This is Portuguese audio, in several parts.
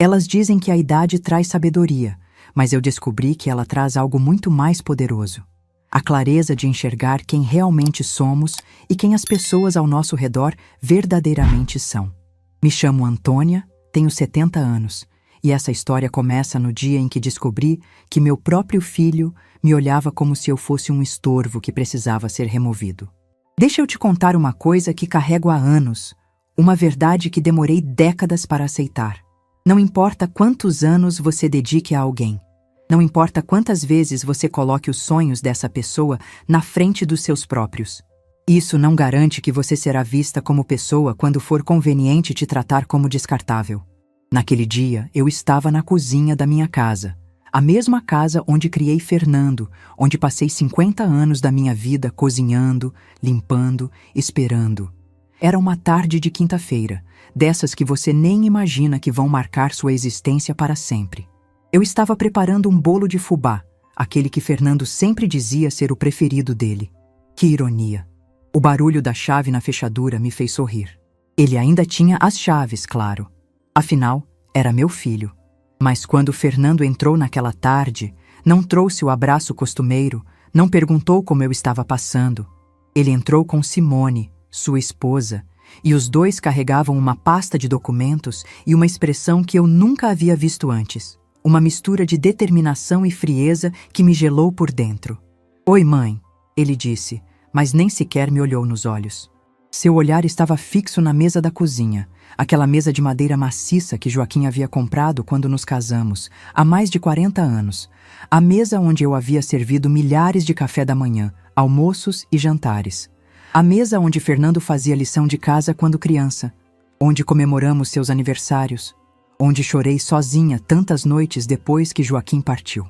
Elas dizem que a idade traz sabedoria, mas eu descobri que ela traz algo muito mais poderoso. A clareza de enxergar quem realmente somos e quem as pessoas ao nosso redor verdadeiramente são. Me chamo Antônia, tenho 70 anos, e essa história começa no dia em que descobri que meu próprio filho me olhava como se eu fosse um estorvo que precisava ser removido. Deixa eu te contar uma coisa que carrego há anos, uma verdade que demorei décadas para aceitar. Não importa quantos anos você dedique a alguém, não importa quantas vezes você coloque os sonhos dessa pessoa na frente dos seus próprios. Isso não garante que você será vista como pessoa quando for conveniente te tratar como descartável. Naquele dia, eu estava na cozinha da minha casa, a mesma casa onde criei Fernando, onde passei 50 anos da minha vida cozinhando, limpando, esperando. Era uma tarde de quinta-feira, dessas que você nem imagina que vão marcar sua existência para sempre. Eu estava preparando um bolo de fubá, aquele que Fernando sempre dizia ser o preferido dele. Que ironia! O barulho da chave na fechadura me fez sorrir. Ele ainda tinha as chaves, claro. Afinal, era meu filho. Mas quando Fernando entrou naquela tarde, não trouxe o abraço costumeiro, não perguntou como eu estava passando. Ele entrou com Simone, sua esposa, e os dois carregavam uma pasta de documentos e uma expressão que eu nunca havia visto antes. Uma mistura de determinação e frieza que me gelou por dentro. "Oi, mãe", ele disse, mas nem sequer me olhou nos olhos. Seu olhar estava fixo na mesa da cozinha, aquela mesa de madeira maciça que Joaquim havia comprado quando nos casamos, há mais de 40 anos. A mesa onde eu havia servido milhares de café da manhã, almoços e jantares. A mesa onde Fernando fazia lição de casa quando criança, onde comemoramos seus aniversários, onde chorei sozinha tantas noites depois que Joaquim partiu.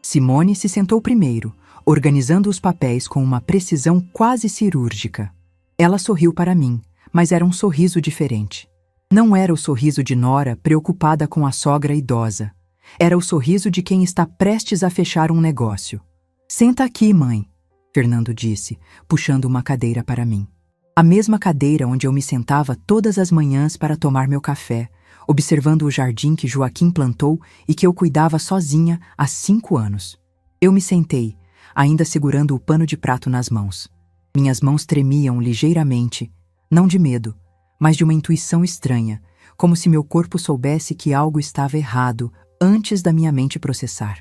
Simone se sentou primeiro, organizando os papéis com uma precisão quase cirúrgica. Ela sorriu para mim, mas era um sorriso diferente. Não era o sorriso de nora preocupada com a sogra idosa. Era o sorriso de quem está prestes a fechar um negócio. "Senta aqui, mãe", Fernando disse, puxando uma cadeira para mim. A mesma cadeira onde eu me sentava todas as manhãs para tomar meu café, observando o jardim que Joaquim plantou e que eu cuidava sozinha há 5 anos. Eu me sentei, ainda segurando o pano de prato nas mãos. Minhas mãos tremiam ligeiramente, não de medo, mas de uma intuição estranha, como se meu corpo soubesse que algo estava errado antes da minha mente processar.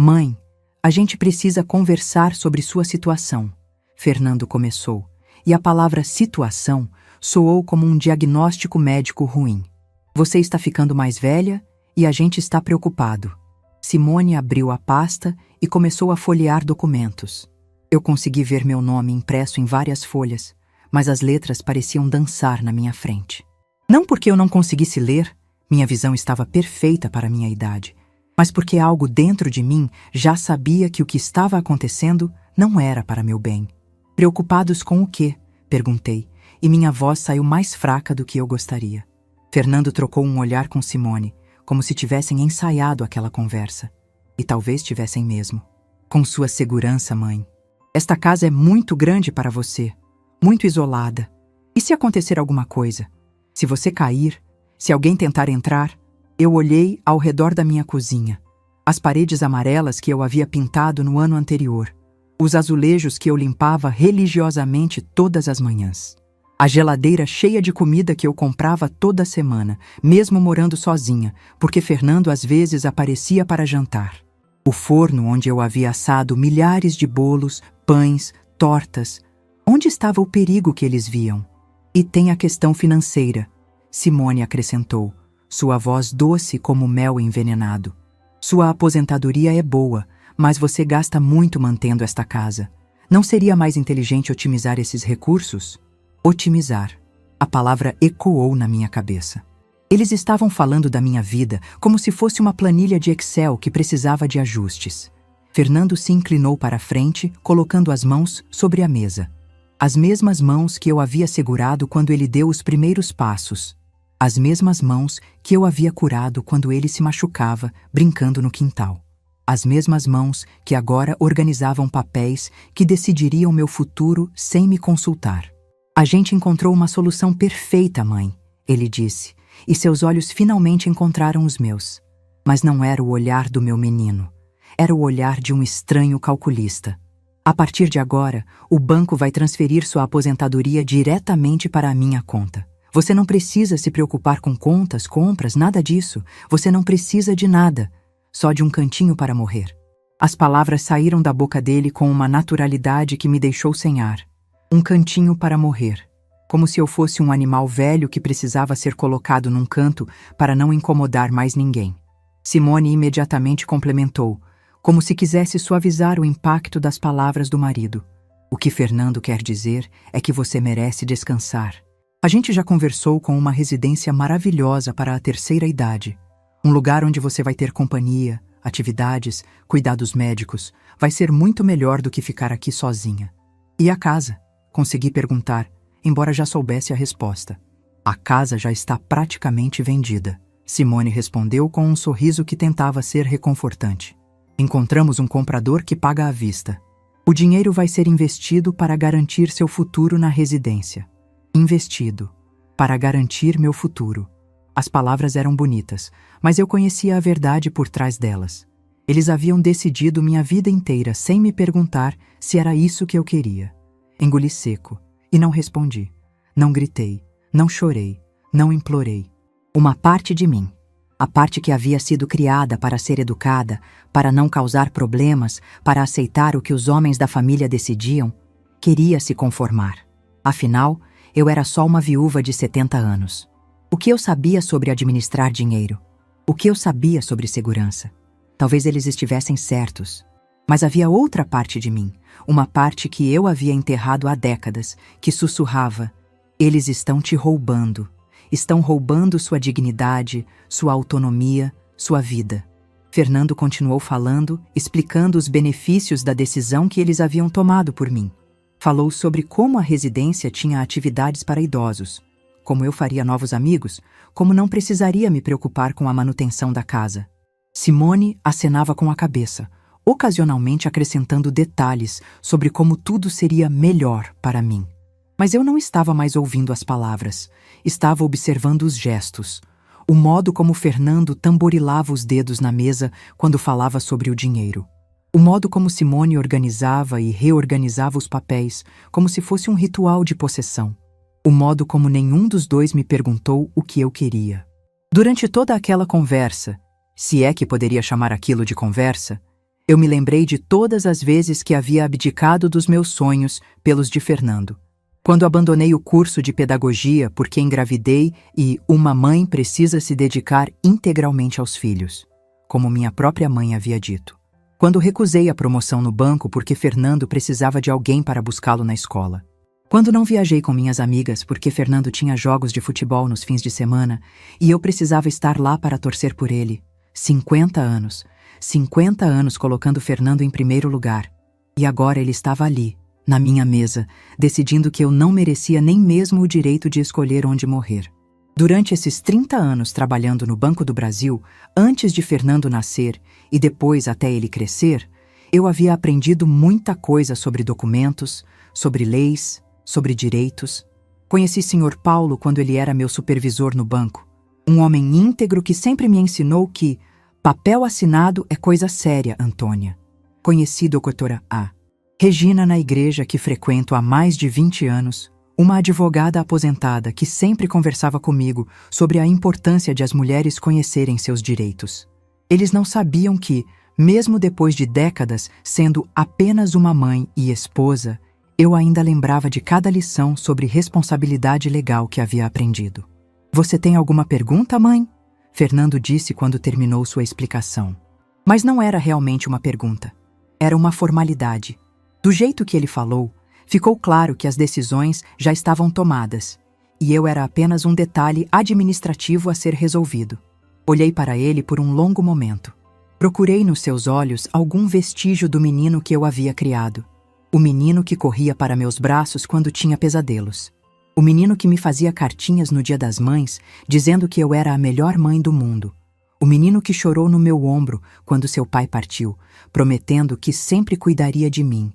"Mãe, a gente precisa conversar sobre sua situação", Fernando começou, e a palavra situação soou como um diagnóstico médico ruim. "Você está ficando mais velha e a gente está preocupado." Simone abriu a pasta e começou a folhear documentos. Eu consegui ver meu nome impresso em várias folhas, mas as letras pareciam dançar na minha frente. Não porque eu não conseguisse ler, minha visão estava perfeita para minha idade, mas porque algo dentro de mim já sabia que o que estava acontecendo não era para meu bem. "Preocupados com o quê?", perguntei, e minha voz saiu mais fraca do que eu gostaria. Fernando trocou um olhar com Simone, como se tivessem ensaiado aquela conversa. E talvez tivessem mesmo. "Com sua segurança, mãe. Esta casa é muito grande para você, muito isolada. E se acontecer alguma coisa? Se você cair? Se alguém tentar entrar?" Eu olhei ao redor da minha cozinha. As paredes amarelas que eu havia pintado no ano anterior. Os azulejos que eu limpava religiosamente todas as manhãs. A geladeira cheia de comida que eu comprava toda semana, mesmo morando sozinha, porque Fernando às vezes aparecia para jantar. O forno onde eu havia assado milhares de bolos, pães, tortas. Onde estava o perigo que eles viam? "E tem a questão financeira", Simone acrescentou, sua voz doce como mel envenenado. "Sua aposentadoria é boa, mas você gasta muito mantendo esta casa. Não seria mais inteligente otimizar esses recursos?" Otimizar. A palavra ecoou na minha cabeça. Eles estavam falando da minha vida como se fosse uma planilha de Excel que precisava de ajustes. Fernando se inclinou para a frente, colocando as mãos sobre a mesa. As mesmas mãos que eu havia segurado quando ele deu os primeiros passos. As mesmas mãos que eu havia curado quando ele se machucava, brincando no quintal. As mesmas mãos que agora organizavam papéis que decidiriam meu futuro sem me consultar. "A gente encontrou uma solução perfeita, mãe", ele disse, e seus olhos finalmente encontraram os meus. Mas não era o olhar do meu menino. Era o olhar de um estranho calculista. A partir de agora, o banco vai transferir sua aposentadoria diretamente para a minha conta. Você não precisa se preocupar com contas, compras, nada disso. Você não precisa de nada, só de um cantinho para morrer. As palavras saíram da boca dele com uma naturalidade que me deixou sem ar. Um cantinho para morrer. Como se eu fosse um animal velho que precisava ser colocado num canto para não incomodar mais ninguém. Simone imediatamente complementou, como se quisesse suavizar o impacto das palavras do marido. O que Fernando quer dizer é que você merece descansar. A gente já conversou com uma residência maravilhosa para a terceira idade. Um lugar onde você vai ter companhia, atividades, cuidados médicos. Vai ser muito melhor do que ficar aqui sozinha. E a casa? Consegui perguntar, embora já soubesse a resposta. A casa já está praticamente vendida. Simone respondeu com um sorriso que tentava ser reconfortante. Encontramos um comprador que paga à vista. O dinheiro vai ser investido para garantir seu futuro na residência. Investido. Para garantir meu futuro. As palavras eram bonitas, mas eu conhecia a verdade por trás delas. Eles haviam decidido minha vida inteira sem me perguntar se era isso que eu queria. Engoli seco e não respondi. Não gritei, não chorei, não implorei. Uma parte de mim, a parte que havia sido criada para ser educada, para não causar problemas, para aceitar o que os homens da família decidiam, queria se conformar. Afinal, eu era só uma viúva de 70 anos. O que eu sabia sobre administrar dinheiro? O que eu sabia sobre segurança? Talvez eles estivessem certos. Mas havia outra parte de mim, uma parte que eu havia enterrado há décadas, que sussurrava: eles estão te roubando. Estão roubando sua dignidade, sua autonomia, sua vida. Fernando continuou falando, explicando os benefícios da decisão que eles haviam tomado por mim. Falou sobre como a residência tinha atividades para idosos, como eu faria novos amigos, como não precisaria me preocupar com a manutenção da casa. Simone acenava com a cabeça, ocasionalmente acrescentando detalhes sobre como tudo seria melhor para mim. Mas eu não estava mais ouvindo as palavras, estava observando os gestos, o modo como Fernando tamborilava os dedos na mesa quando falava sobre o dinheiro. O modo como Simone organizava e reorganizava os papéis, como se fosse um ritual de possessão. O modo como nenhum dos dois me perguntou o que eu queria. Durante toda aquela conversa, se é que poderia chamar aquilo de conversa, eu me lembrei de todas as vezes que havia abdicado dos meus sonhos pelos de Fernando. Quando abandonei o curso de pedagogia porque engravidei e uma mãe precisa se dedicar integralmente aos filhos, como minha própria mãe havia dito. Quando recusei a promoção no banco porque Fernando precisava de alguém para buscá-lo na escola. Quando não viajei com minhas amigas porque Fernando tinha jogos de futebol nos fins de semana e eu precisava estar lá para torcer por ele. 50 anos. 50 anos colocando Fernando em primeiro lugar. E agora ele estava ali, na minha mesa, decidindo que eu não merecia nem mesmo o direito de escolher onde morrer. Durante esses 30 anos trabalhando no Banco do Brasil, antes de Fernando nascer e depois até ele crescer, eu havia aprendido muita coisa sobre documentos, sobre leis, sobre direitos. Conheci Sr. Paulo quando ele era meu supervisor no banco. Um homem íntegro que sempre me ensinou que papel assinado é coisa séria, Antônia. Conheci doutora A. Regina na igreja que frequento há mais de 20 anos, uma advogada aposentada que sempre conversava comigo sobre a importância de as mulheres conhecerem seus direitos. Eles não sabiam que, mesmo depois de décadas sendo apenas uma mãe e esposa, eu ainda lembrava de cada lição sobre responsabilidade legal que havia aprendido. Você tem alguma pergunta, mãe? Fernando disse quando terminou sua explicação. Mas não era realmente uma pergunta. Era uma formalidade. Do jeito que ele falou, ficou claro que as decisões já estavam tomadas, e eu era apenas um detalhe administrativo a ser resolvido. Olhei para ele por um longo momento. Procurei nos seus olhos algum vestígio do menino que eu havia criado. O menino que corria para meus braços quando tinha pesadelos. O menino que me fazia cartinhas no Dia das Mães, dizendo que eu era a melhor mãe do mundo. O menino que chorou no meu ombro quando seu pai partiu, prometendo que sempre cuidaria de mim.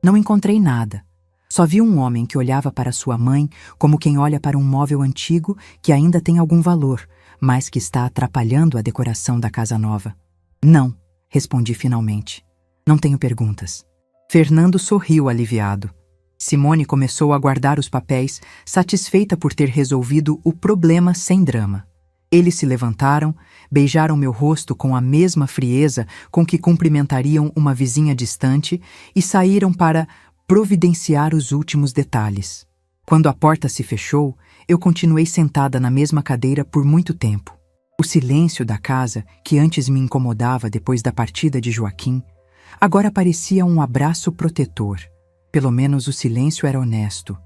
Não encontrei nada. Só vi um homem que olhava para sua mãe como quem olha para um móvel antigo que ainda tem algum valor, mas que está atrapalhando a decoração da casa nova. Não, respondi finalmente. Não tenho perguntas. Fernando sorriu aliviado. Simone começou a guardar os papéis, satisfeita por ter resolvido o problema sem drama. Eles se levantaram, beijaram meu rosto com a mesma frieza com que cumprimentariam uma vizinha distante e saíram para providenciar os últimos detalhes. Quando a porta se fechou, eu continuei sentada na mesma cadeira por muito tempo. O silêncio da casa, que antes me incomodava depois da partida de Joaquim, agora parecia um abraço protetor. Pelo menos o silêncio era honesto.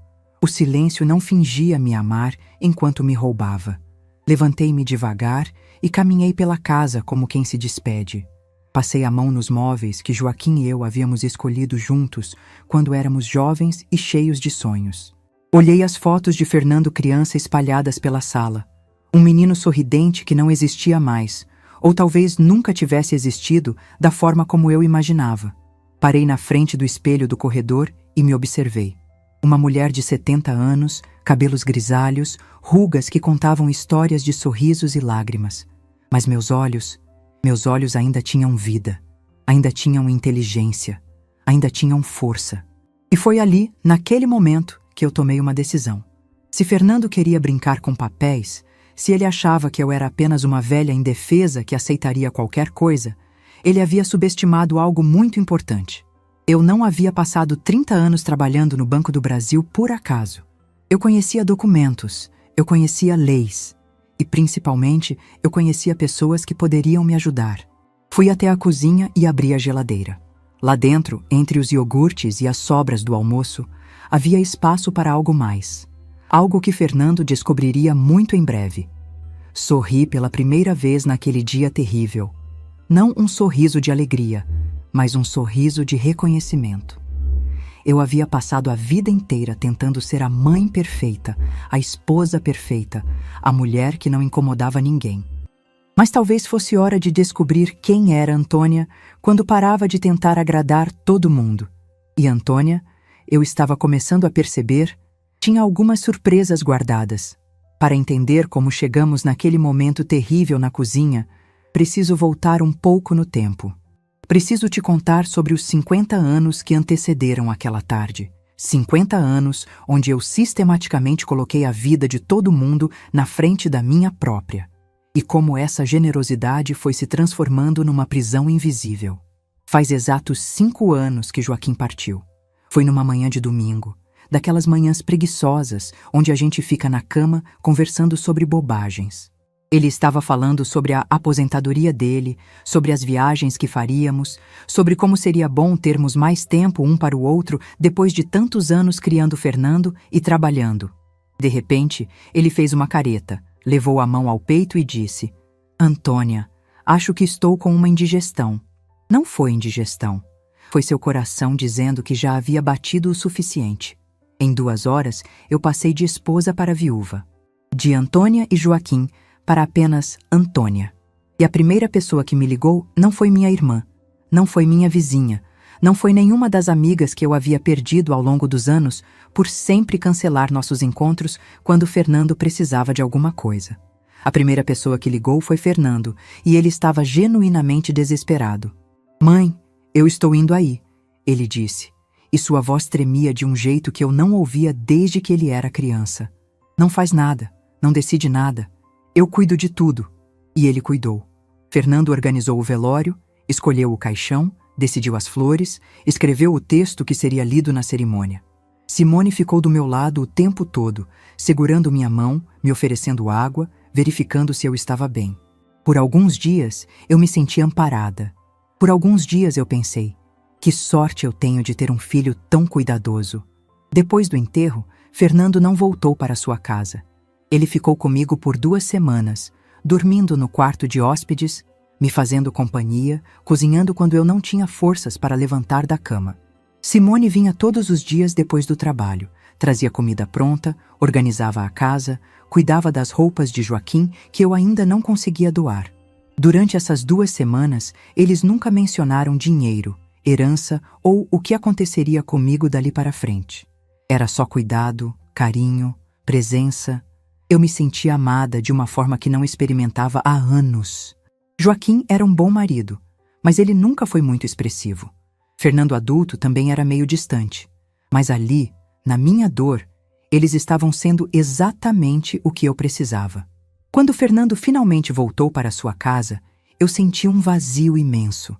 O silêncio não fingia me amar enquanto me roubava. Levantei-me devagar e caminhei pela casa como quem se despede. Passei a mão nos móveis que Joaquim e eu havíamos escolhido juntos quando éramos jovens e cheios de sonhos. Olhei as fotos de Fernando criança espalhadas pela sala. Um menino sorridente que não existia mais, ou talvez nunca tivesse existido da forma como eu imaginava. Parei na frente do espelho do corredor e me observei. Uma mulher de 70 anos, cabelos grisalhos, rugas que contavam histórias de sorrisos e lágrimas. Mas meus olhos ainda tinham vida, ainda tinham inteligência, ainda tinham força. E foi ali, naquele momento, que eu tomei uma decisão. Se Fernando queria brincar com papéis, se ele achava que eu era apenas uma velha indefesa que aceitaria qualquer coisa, ele havia subestimado algo muito importante. Eu não havia passado 30 anos trabalhando no Banco do Brasil por acaso. Eu conhecia documentos, eu conhecia leis. E, principalmente, eu conhecia pessoas que poderiam me ajudar. Fui até a cozinha e abri a geladeira. Lá dentro, entre os iogurtes e as sobras do almoço, havia espaço para algo mais. Algo que Fernando descobriria muito em breve. Sorri pela primeira vez naquele dia terrível. Não um sorriso de alegria, mas um sorriso de reconhecimento. Eu havia passado a vida inteira tentando ser a mãe perfeita, a esposa perfeita, a mulher que não incomodava ninguém. Mas talvez fosse hora de descobrir quem era Antônia quando parava de tentar agradar todo mundo. E Antônia, eu estava começando a perceber, tinha algumas surpresas guardadas. Para entender como chegamos naquele momento terrível na cozinha, preciso voltar um pouco no tempo. Preciso te contar sobre os 50 anos que antecederam aquela tarde. 50 anos onde eu sistematicamente coloquei a vida de todo mundo na frente da minha própria. E como essa generosidade foi se transformando numa prisão invisível. Faz exatos 5 anos que Joaquim partiu. Foi numa manhã de domingo, daquelas manhãs preguiçosas, onde a gente fica na cama conversando sobre bobagens. Ele estava falando sobre a aposentadoria dele, sobre as viagens que faríamos, sobre como seria bom termos mais tempo um para o outro depois de tantos anos criando Fernando e trabalhando. De repente, ele fez uma careta, levou a mão ao peito e disse: "Antônia, acho que estou com uma indigestão." Não foi indigestão. Foi seu coração dizendo que já havia batido o suficiente. Em 2 horas, eu passei de esposa para viúva. De Antônia e Joaquim para apenas Antônia. E a primeira pessoa que me ligou não foi minha irmã, não foi minha vizinha, não foi nenhuma das amigas que eu havia perdido ao longo dos anos por sempre cancelar nossos encontros quando Fernando precisava de alguma coisa. A primeira pessoa que ligou foi Fernando, e ele estava genuinamente desesperado. "Mãe, eu estou indo aí", ele disse, e sua voz tremia de um jeito que eu não ouvia desde que ele era criança. "Não faz nada, não decide nada. Eu cuido de tudo." E ele cuidou. Fernando organizou o velório, escolheu o caixão, decidiu as flores, escreveu o texto que seria lido na cerimônia. Simone ficou do meu lado o tempo todo, segurando minha mão, me oferecendo água, verificando se eu estava bem. Por alguns dias, eu me senti amparada. Por alguns dias eu pensei: que sorte eu tenho de ter um filho tão cuidadoso. Depois do enterro, Fernando não voltou para sua casa. Ele ficou comigo por 2 semanas, dormindo no quarto de hóspedes, me fazendo companhia, cozinhando quando eu não tinha forças para levantar da cama. Simone vinha todos os dias depois do trabalho, trazia comida pronta, organizava a casa, cuidava das roupas de Joaquim que eu ainda não conseguia doar. Durante essas 2 semanas, eles nunca mencionaram dinheiro, herança ou o que aconteceria comigo dali para frente. Era só cuidado, carinho, presença. Eu me sentia amada de uma forma que não experimentava há anos. Joaquim era um bom marido, mas ele nunca foi muito expressivo. Fernando adulto também era meio distante. Mas ali, na minha dor, eles estavam sendo exatamente o que eu precisava. Quando Fernando finalmente voltou para sua casa, eu senti um vazio imenso.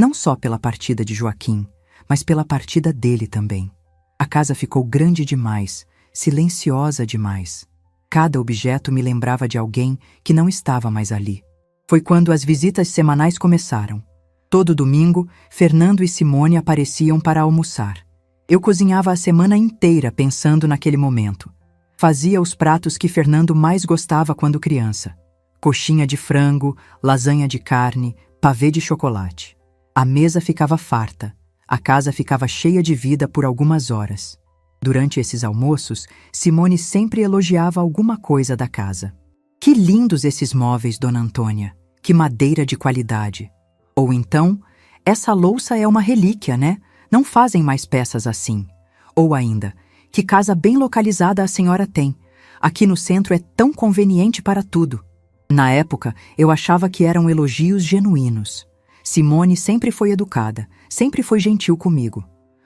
Não só pela partida de Joaquim, mas pela partida dele também. A casa ficou grande demais, silenciosa demais. Cada objeto me lembrava de alguém que não estava mais ali. Foi quando as visitas semanais começaram. Todo domingo, Fernando e Simone apareciam para almoçar. Eu cozinhava a semana inteira pensando naquele momento. Fazia os pratos que Fernando mais gostava quando criança. Coxinha de frango, lasanha de carne, pavê de chocolate. A mesa ficava farta. A casa ficava cheia de vida por algumas horas. Durante esses almoços, Simone sempre elogiava alguma coisa da casa. Que lindos esses móveis, Dona Antônia! Que madeira de qualidade! Ou então, essa louça é uma relíquia, né? Não fazem mais peças assim. Ou ainda, que casa bem localizada a senhora tem. Aqui no centro é tão conveniente para tudo. Na época, eu achava que eram elogios genuínos. Simone sempre foi educada, sempre foi gentil comigo.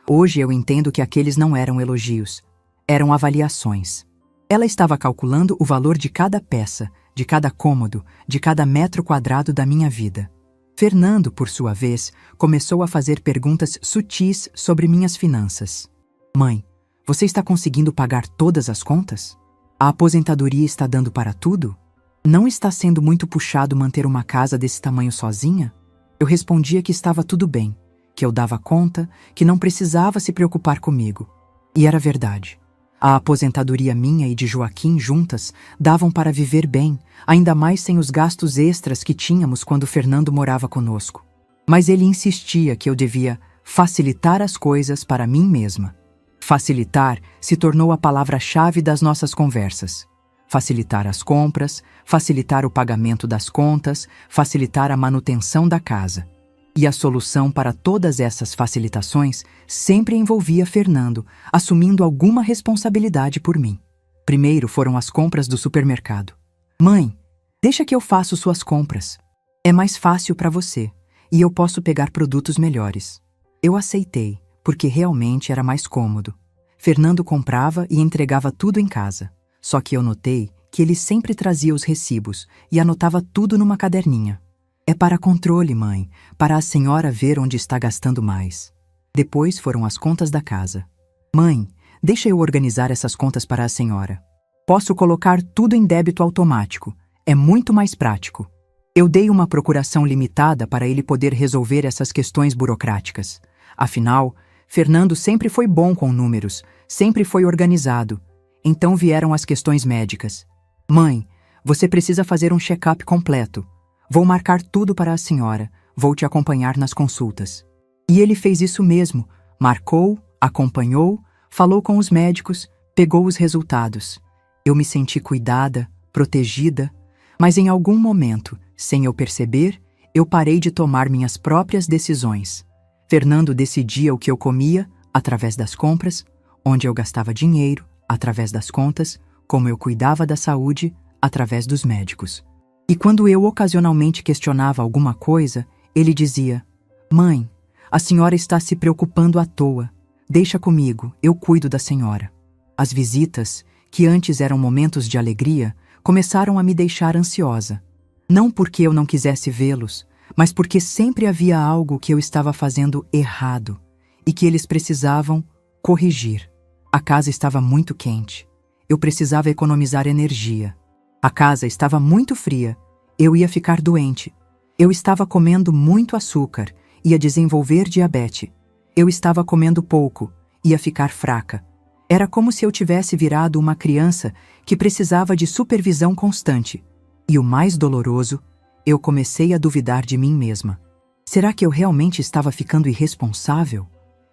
Hoje eu entendo que aqueles não eram elogios, eram avaliações. Ela estava calculando o valor de cada peça, de cada cômodo, de cada metro quadrado da minha vida. Fernando, por sua vez, começou a fazer perguntas sutis sobre minhas finanças. Mãe, você está conseguindo pagar todas as contas? A aposentadoria está dando para tudo? Não está sendo muito puxado manter uma casa desse tamanho sozinha? Eu respondia que estava tudo bem, que eu dava conta, que não precisava se preocupar comigo. E era verdade. A aposentadoria minha e de Joaquim juntas davam para viver bem, ainda mais sem os gastos extras que tínhamos quando Fernando morava conosco. Mas ele insistia que eu devia facilitar as coisas para mim mesma. Facilitar se tornou a palavra-chave das nossas conversas. Facilitar as compras, facilitar o pagamento das contas, facilitar a manutenção da casa. E a solução para todas essas facilitações sempre envolvia Fernando, assumindo alguma responsabilidade por mim. Primeiro foram as compras do supermercado. Mãe, deixa que eu faço suas compras. É mais fácil para você, e eu posso pegar produtos melhores. Eu aceitei, porque realmente era mais cômodo. Fernando comprava e entregava tudo em casa. Só que eu notei que ele sempre trazia os recibos e anotava tudo numa caderninha. É para controle, mãe, para a senhora ver onde está gastando mais. Depois foram as contas da casa. Mãe, deixa eu organizar essas contas para a senhora. Posso colocar tudo em débito automático. É muito mais prático. Eu dei uma procuração limitada para ele poder resolver essas questões burocráticas. Afinal, Fernando sempre foi bom com números, sempre foi organizado. Então vieram as questões médicas. Mãe, você precisa fazer um check-up completo. Vou marcar tudo para a senhora. Vou te acompanhar nas consultas. E ele fez isso mesmo. Marcou, acompanhou, falou com os médicos, pegou os resultados. Eu me senti cuidada, protegida, mas em algum momento, sem eu perceber, eu parei de tomar minhas próprias decisões. Fernando decidia o que eu comia, através das compras, onde eu gastava dinheiro, através das contas, como eu cuidava da saúde, através dos médicos. E quando eu ocasionalmente questionava alguma coisa, ele dizia: Mãe, a senhora está se preocupando à toa. Deixa comigo, eu cuido da senhora. As visitas, que antes eram momentos de alegria, começaram a me deixar ansiosa. Não porque eu não quisesse vê-los, mas porque sempre havia algo que eu estava fazendo errado e que eles precisavam corrigir. A casa estava muito quente. Eu precisava economizar energia. A casa estava muito fria. Eu ia ficar doente. Eu estava comendo muito açúcar. Ia desenvolver diabetes. Eu estava comendo pouco. Ia ficar fraca. Era como se eu tivesse virado uma criança que precisava de supervisão constante. E o mais doloroso, eu comecei a duvidar de mim mesma. Será que eu realmente estava ficando irresponsável?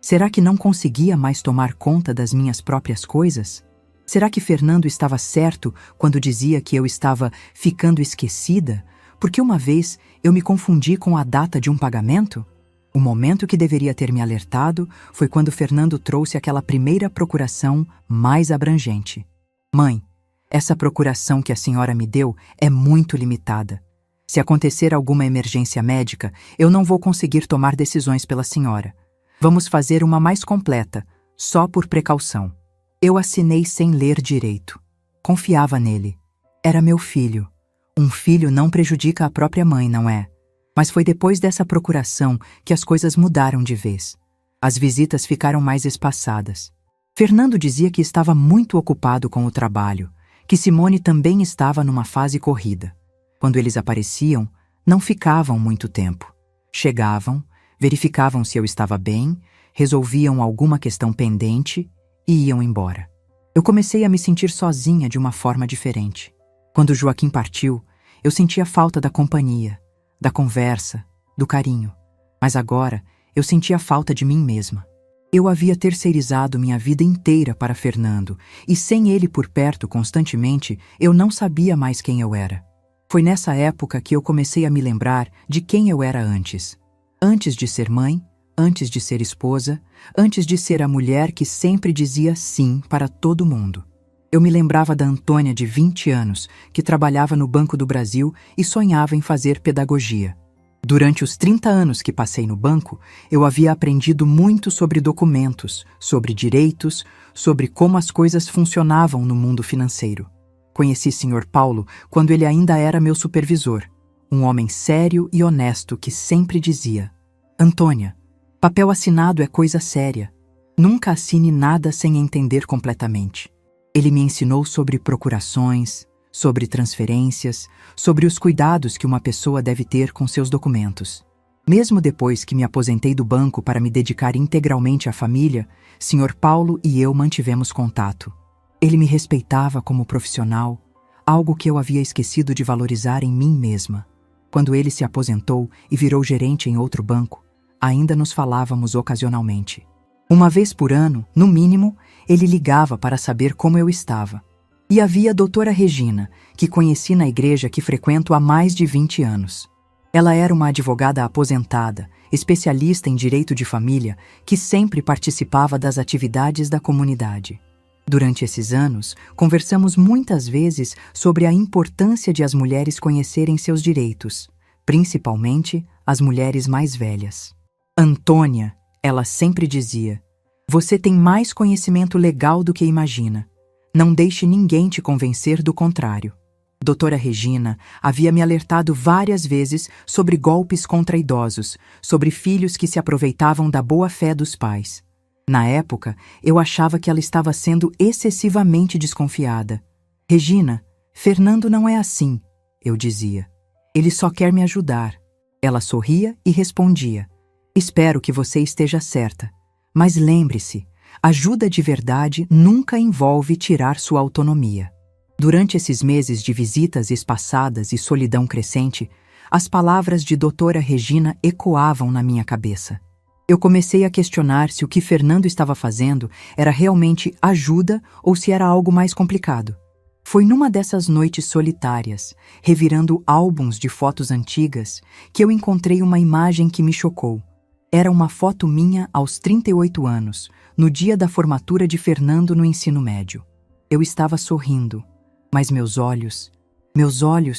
Será que não conseguia mais tomar conta das minhas próprias coisas? Será que Fernando estava certo quando dizia que eu estava ficando esquecida, porque uma vez eu me confundi com a data de um pagamento? O momento que deveria ter me alertado foi quando Fernando trouxe aquela primeira procuração mais abrangente. Mãe, essa procuração que a senhora me deu é muito limitada. Se acontecer alguma emergência médica, eu não vou conseguir tomar decisões pela senhora. Vamos fazer uma mais completa, só por precaução. Eu assinei sem ler direito. Confiava nele. Era meu filho. Um filho não prejudica a própria mãe, não é? Mas foi depois dessa procuração que as coisas mudaram de vez. As visitas ficaram mais espaçadas. Fernando dizia que estava muito ocupado com o trabalho, que Simone também estava numa fase corrida. Quando eles apareciam, não ficavam muito tempo. Chegavam, verificavam se eu estava bem, resolviam alguma questão pendente e iam embora. Eu comecei a me sentir sozinha de uma forma diferente. Quando Joaquim partiu, eu sentia falta da companhia, da conversa, do carinho. Mas agora, eu sentia falta de mim mesma. Eu havia terceirizado minha vida inteira para Fernando, e sem ele por perto constantemente, eu não sabia mais quem eu era. Foi nessa época que eu comecei a me lembrar de quem eu era antes. Antes de ser mãe, antes de ser esposa, antes de ser a mulher que sempre dizia sim para todo mundo. Eu me lembrava da Antônia de 20 anos, que trabalhava no Banco do Brasil e sonhava em fazer pedagogia. Durante os 30 anos que passei no banco, eu havia aprendido muito sobre documentos, sobre direitos, sobre como as coisas funcionavam no mundo financeiro. Conheci Sr. Paulo quando ele ainda era meu supervisor, um homem sério e honesto que sempre dizia: Antônia, papel assinado é coisa séria. Nunca assine nada sem entender completamente. Ele me ensinou sobre procurações, sobre transferências, sobre os cuidados que uma pessoa deve ter com seus documentos. Mesmo depois que me aposentei do banco para me dedicar integralmente à família, Sr. Paulo e eu mantivemos contato. Ele me respeitava como profissional, algo que eu havia esquecido de valorizar em mim mesma. Quando ele se aposentou e virou gerente em outro banco, ainda nos falávamos ocasionalmente. Uma vez por ano, no mínimo, ele ligava para saber como eu estava. E havia a doutora Regina, que conheci na igreja que frequento há mais de 20 anos. Ela era uma advogada aposentada, especialista em direito de família, que sempre participava das atividades da comunidade. Durante esses anos, conversamos muitas vezes sobre a importância de as mulheres conhecerem seus direitos, principalmente as mulheres mais velhas. Antônia, ela sempre dizia, você tem mais conhecimento legal do que imagina. Não deixe ninguém te convencer do contrário. Doutora Regina havia me alertado várias vezes sobre golpes contra idosos, sobre filhos que se aproveitavam da boa-fé dos pais. Na época, eu achava que ela estava sendo excessivamente desconfiada. Regina, Fernando não é assim, eu dizia. Ele só quer me ajudar. Ela sorria e respondia, espero que você esteja certa. Mas lembre-se, ajuda de verdade nunca envolve tirar sua autonomia. Durante esses meses de visitas espaçadas e solidão crescente, as palavras de doutora Regina ecoavam na minha cabeça. Eu comecei a questionar se o que Fernando estava fazendo era realmente ajuda ou se era algo mais complicado. Foi numa dessas noites solitárias, revirando álbuns de fotos antigas, que eu encontrei uma imagem que me chocou. Era uma foto minha aos 38 anos, no dia da formatura de Fernando no ensino médio. Eu estava sorrindo, mas meus olhos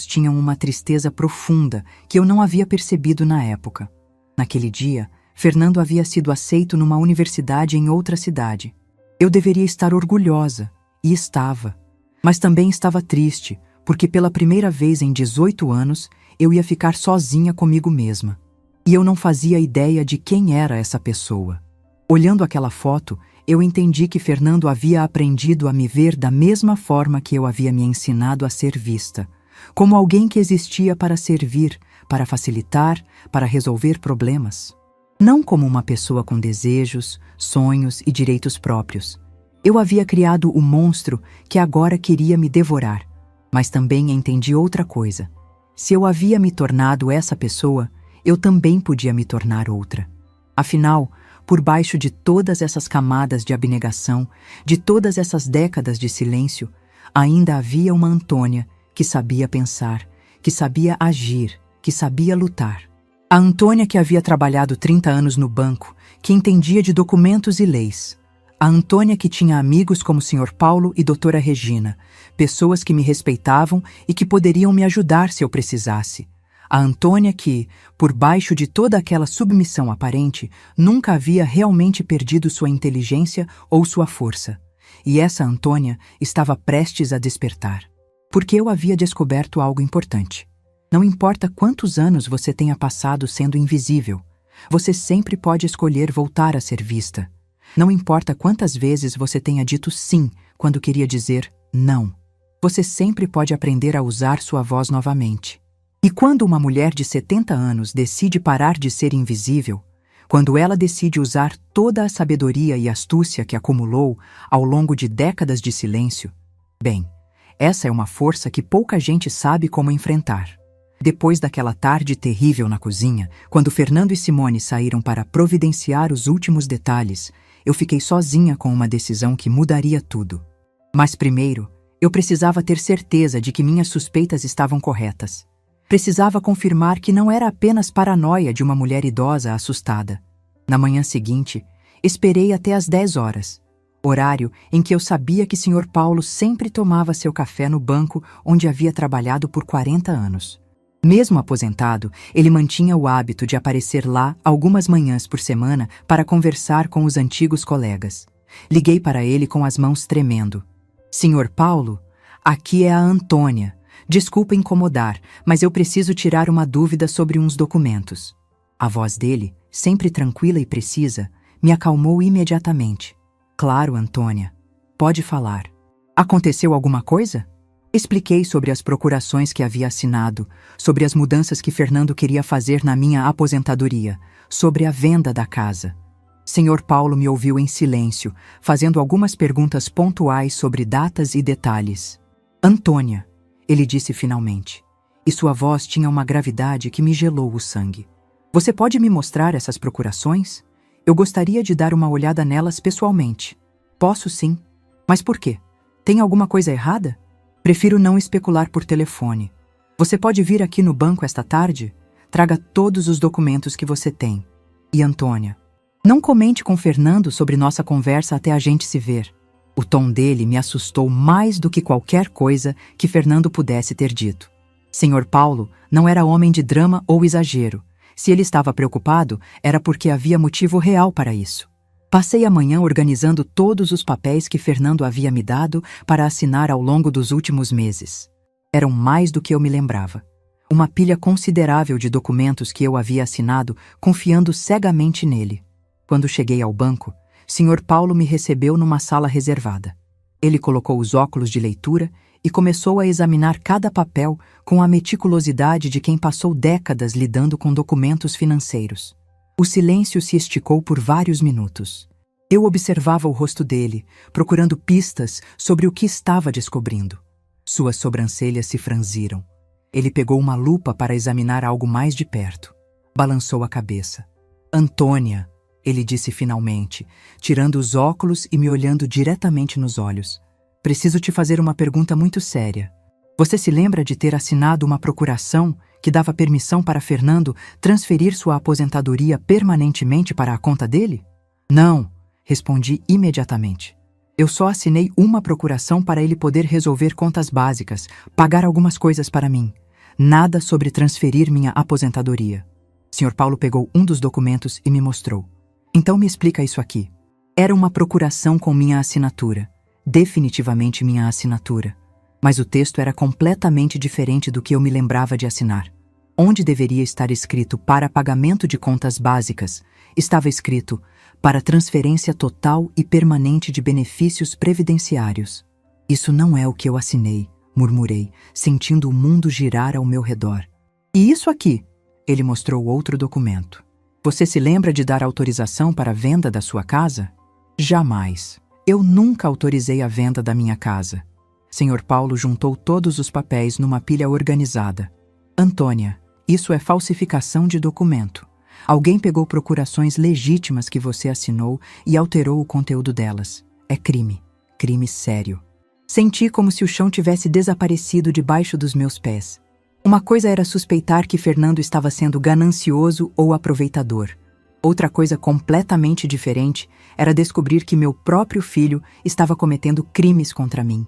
tinham uma tristeza profunda que eu não havia percebido na época. Naquele dia, Fernando havia sido aceito numa universidade em outra cidade. Eu deveria estar orgulhosa, e estava. Mas também estava triste, porque pela primeira vez em 18 anos, eu ia ficar sozinha comigo mesma. E eu não fazia ideia de quem era essa pessoa. Olhando aquela foto, eu entendi que Fernando havia aprendido a me ver da mesma forma que eu havia me ensinado a ser vista, como alguém que existia para servir, para facilitar, para resolver problemas. Não como uma pessoa com desejos, sonhos e direitos próprios. Eu havia criado o monstro que agora queria me devorar, mas também entendi outra coisa. Se eu havia me tornado essa pessoa, eu também podia me tornar outra. Afinal, por baixo de todas essas camadas de abnegação, de todas essas décadas de silêncio, ainda havia uma Antônia que sabia pensar, que sabia agir, que sabia lutar. A Antônia que havia trabalhado 30 anos no banco, que entendia de documentos e leis. A Antônia que tinha amigos como o Sr. Paulo e Doutora Regina, pessoas que me respeitavam e que poderiam me ajudar se eu precisasse. A Antônia que, por baixo de toda aquela submissão aparente, nunca havia realmente perdido sua inteligência ou sua força. E essa Antônia estava prestes a despertar. Porque eu havia descoberto algo importante. Não importa quantos anos você tenha passado sendo invisível, você sempre pode escolher voltar a ser vista. Não importa quantas vezes você tenha dito sim quando queria dizer não. Você sempre pode aprender a usar sua voz novamente. E quando uma mulher de 70 anos decide parar de ser invisível, quando ela decide usar toda a sabedoria e astúcia que acumulou ao longo de décadas de silêncio, bem, essa é uma força que pouca gente sabe como enfrentar. Depois daquela tarde terrível na cozinha, quando Fernando e Simone saíram para providenciar os últimos detalhes, eu fiquei sozinha com uma decisão que mudaria tudo. Mas primeiro, eu precisava ter certeza de que minhas suspeitas estavam corretas. Precisava confirmar que não era apenas paranoia de uma mulher idosa assustada. Na manhã seguinte, esperei até às 10 horas, horário em que eu sabia que Sr. Paulo sempre tomava seu café no banco onde havia trabalhado por 40 anos. Mesmo aposentado, ele mantinha o hábito de aparecer lá algumas manhãs por semana para conversar com os antigos colegas. Liguei para ele com as mãos tremendo. Sr. Paulo, aqui é a Antônia. Desculpa incomodar, mas eu preciso tirar uma dúvida sobre uns documentos. A voz dele, sempre tranquila e precisa, me acalmou imediatamente. Claro, Antônia. Pode falar. Aconteceu alguma coisa? Expliquei sobre as procurações que havia assinado, sobre as mudanças que Fernando queria fazer na minha aposentadoria, sobre a venda da casa. Sr. Paulo me ouviu em silêncio, fazendo algumas perguntas pontuais sobre datas e detalhes. Antônia, ele disse finalmente, e sua voz tinha uma gravidade que me gelou o sangue. Você pode me mostrar essas procurações? Eu gostaria de dar uma olhada nelas pessoalmente. Posso sim. Mas por quê? Tem alguma coisa errada? Prefiro não especular por telefone. Você pode vir aqui no banco esta tarde? Traga todos os documentos que você tem. E Antônia, não comente com Fernando sobre nossa conversa até a gente se ver. O tom dele me assustou mais do que qualquer coisa que Fernando pudesse ter dito. Sr. Paulo não era homem de drama ou exagero. Se ele estava preocupado, era porque havia motivo real para isso. Passei a manhã organizando todos os papéis que Fernando havia me dado para assinar ao longo dos últimos meses. Eram mais do que eu me lembrava. Uma pilha considerável de documentos que eu havia assinado, confiando cegamente nele. Quando cheguei ao banco, Sr. Paulo me recebeu numa sala reservada. Ele colocou os óculos de leitura e começou a examinar cada papel com a meticulosidade de quem passou décadas lidando com documentos financeiros. O silêncio se esticou por vários minutos. Eu observava o rosto dele, procurando pistas sobre o que estava descobrindo. Suas sobrancelhas se franziram. Ele pegou uma lupa para examinar algo mais de perto. Balançou a cabeça. Antônia, ele disse finalmente, tirando os óculos e me olhando diretamente nos olhos. Preciso te fazer uma pergunta muito séria. Você se lembra de ter assinado uma procuração que dava permissão para Fernando transferir sua aposentadoria permanentemente para a conta dele? Não, respondi imediatamente. Eu só assinei uma procuração para ele poder resolver contas básicas, pagar algumas coisas para mim. Nada sobre transferir minha aposentadoria. Sr. Paulo pegou um dos documentos e me mostrou. Então me explica isso aqui. Era uma procuração com minha assinatura. Definitivamente minha assinatura. Mas o texto era completamente diferente do que eu me lembrava de assinar. Onde deveria estar escrito para pagamento de contas básicas, estava escrito para transferência total e permanente de benefícios previdenciários. Isso não é o que eu assinei, murmurei, sentindo o mundo girar ao meu redor. E isso aqui? Ele mostrou outro documento. Você se lembra de dar autorização para a venda da sua casa? Jamais. Eu nunca autorizei a venda da minha casa. Sr. Paulo juntou todos os papéis numa pilha organizada. Antônia, isso é falsificação de documento. Alguém pegou procurações legítimas que você assinou e alterou o conteúdo delas. É crime. Crime sério. Senti como se o chão tivesse desaparecido debaixo dos meus pés. Uma coisa era suspeitar que Fernando estava sendo ganancioso ou aproveitador. Outra coisa completamente diferente era descobrir que meu próprio filho estava cometendo crimes contra mim.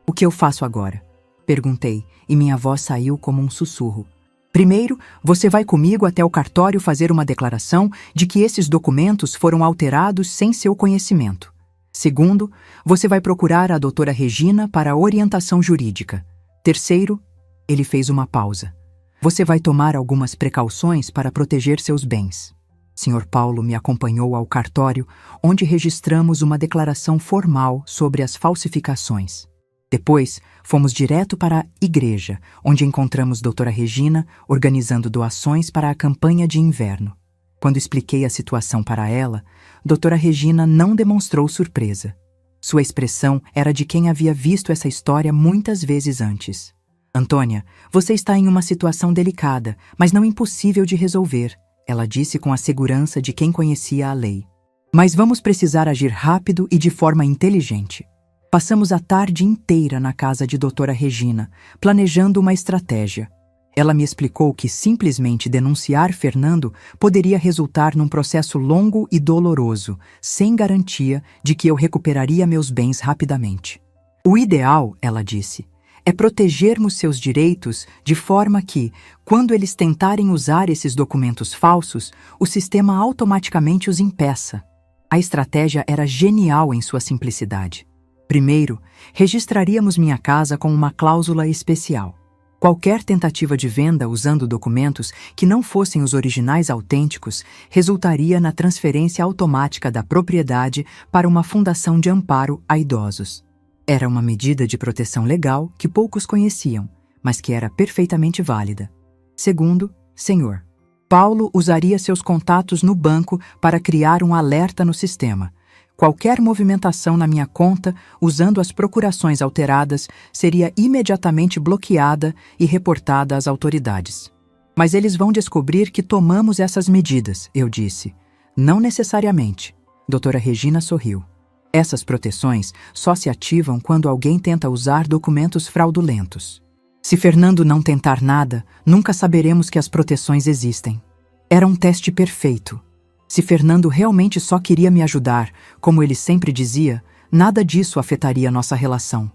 O que eu faço agora? Perguntei, e minha voz saiu como um sussurro. Primeiro, você vai comigo até o cartório fazer uma declaração de que esses documentos foram alterados sem seu conhecimento. Segundo, você vai procurar a doutora Regina para orientação jurídica. Terceiro, ele fez uma pausa. Você vai tomar algumas precauções para proteger seus bens. Sr. Paulo me acompanhou ao cartório, onde registramos uma declaração formal sobre as falsificações. Depois, fomos direto para a igreja, onde encontramos doutora Regina organizando doações para a campanha de inverno. Quando expliquei a situação para ela, doutora Regina não demonstrou surpresa. Sua expressão era de quem havia visto essa história muitas vezes antes. Antônia, você está em uma situação delicada, mas não impossível de resolver, ela disse com a segurança de quem conhecia a lei. Mas vamos precisar agir rápido e de forma inteligente. Passamos a tarde inteira na casa de doutora Regina, planejando uma estratégia. Ela me explicou que simplesmente denunciar Fernando poderia resultar num processo longo e doloroso, sem garantia de que eu recuperaria meus bens rapidamente. O ideal, ela disse, é protegermos seus direitos de forma que, quando eles tentarem usar esses documentos falsos, o sistema automaticamente os impeça. A estratégia era genial em sua simplicidade. Primeiro, registraríamos minha casa com uma cláusula especial. Qualquer tentativa de venda usando documentos que não fossem os originais autênticos resultaria na transferência automática da propriedade para uma fundação de amparo a idosos. Era uma medida de proteção legal que poucos conheciam, mas que era perfeitamente válida. Segundo, senhor, Paulo usaria seus contatos no banco para criar um alerta no sistema. Qualquer movimentação na minha conta, usando as procurações alteradas, seria imediatamente bloqueada e reportada às autoridades. Mas eles vão descobrir que tomamos essas medidas, eu disse. Não necessariamente. Doutora Regina sorriu. Essas proteções só se ativam quando alguém tenta usar documentos fraudulentos. Se Fernando não tentar nada, nunca saberemos que as proteções existem. Era um teste perfeito. Se Fernando realmente só queria me ajudar, como ele sempre dizia, nada disso afetaria nossa relação.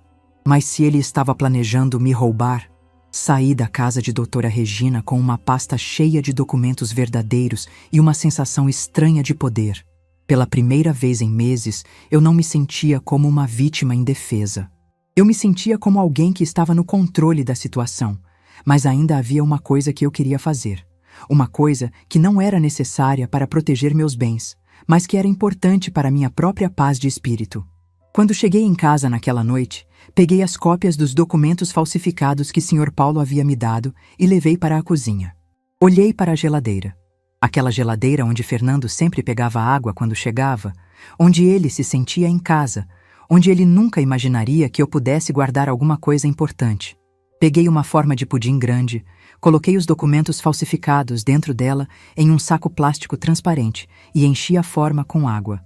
Mas se ele estava planejando me roubar, saí da casa de doutora Regina com uma pasta cheia de documentos verdadeiros e uma sensação estranha de poder. Pela primeira vez em meses, eu não me sentia como uma vítima indefesa. Eu me sentia como alguém que estava no controle da situação, mas ainda havia uma coisa que eu queria fazer. Uma coisa que não era necessária para proteger meus bens, mas que era importante para minha própria paz de espírito. Quando cheguei em casa naquela noite, peguei as cópias dos documentos falsificados que Sr. Paulo havia me dado e levei para a cozinha. Olhei para a geladeira. Aquela geladeira onde Fernando sempre pegava água quando chegava, onde ele se sentia em casa, onde ele nunca imaginaria que eu pudesse guardar alguma coisa importante. Peguei uma forma de pudim grande, coloquei os documentos falsificados dentro dela em um saco plástico transparente e enchi a forma com água.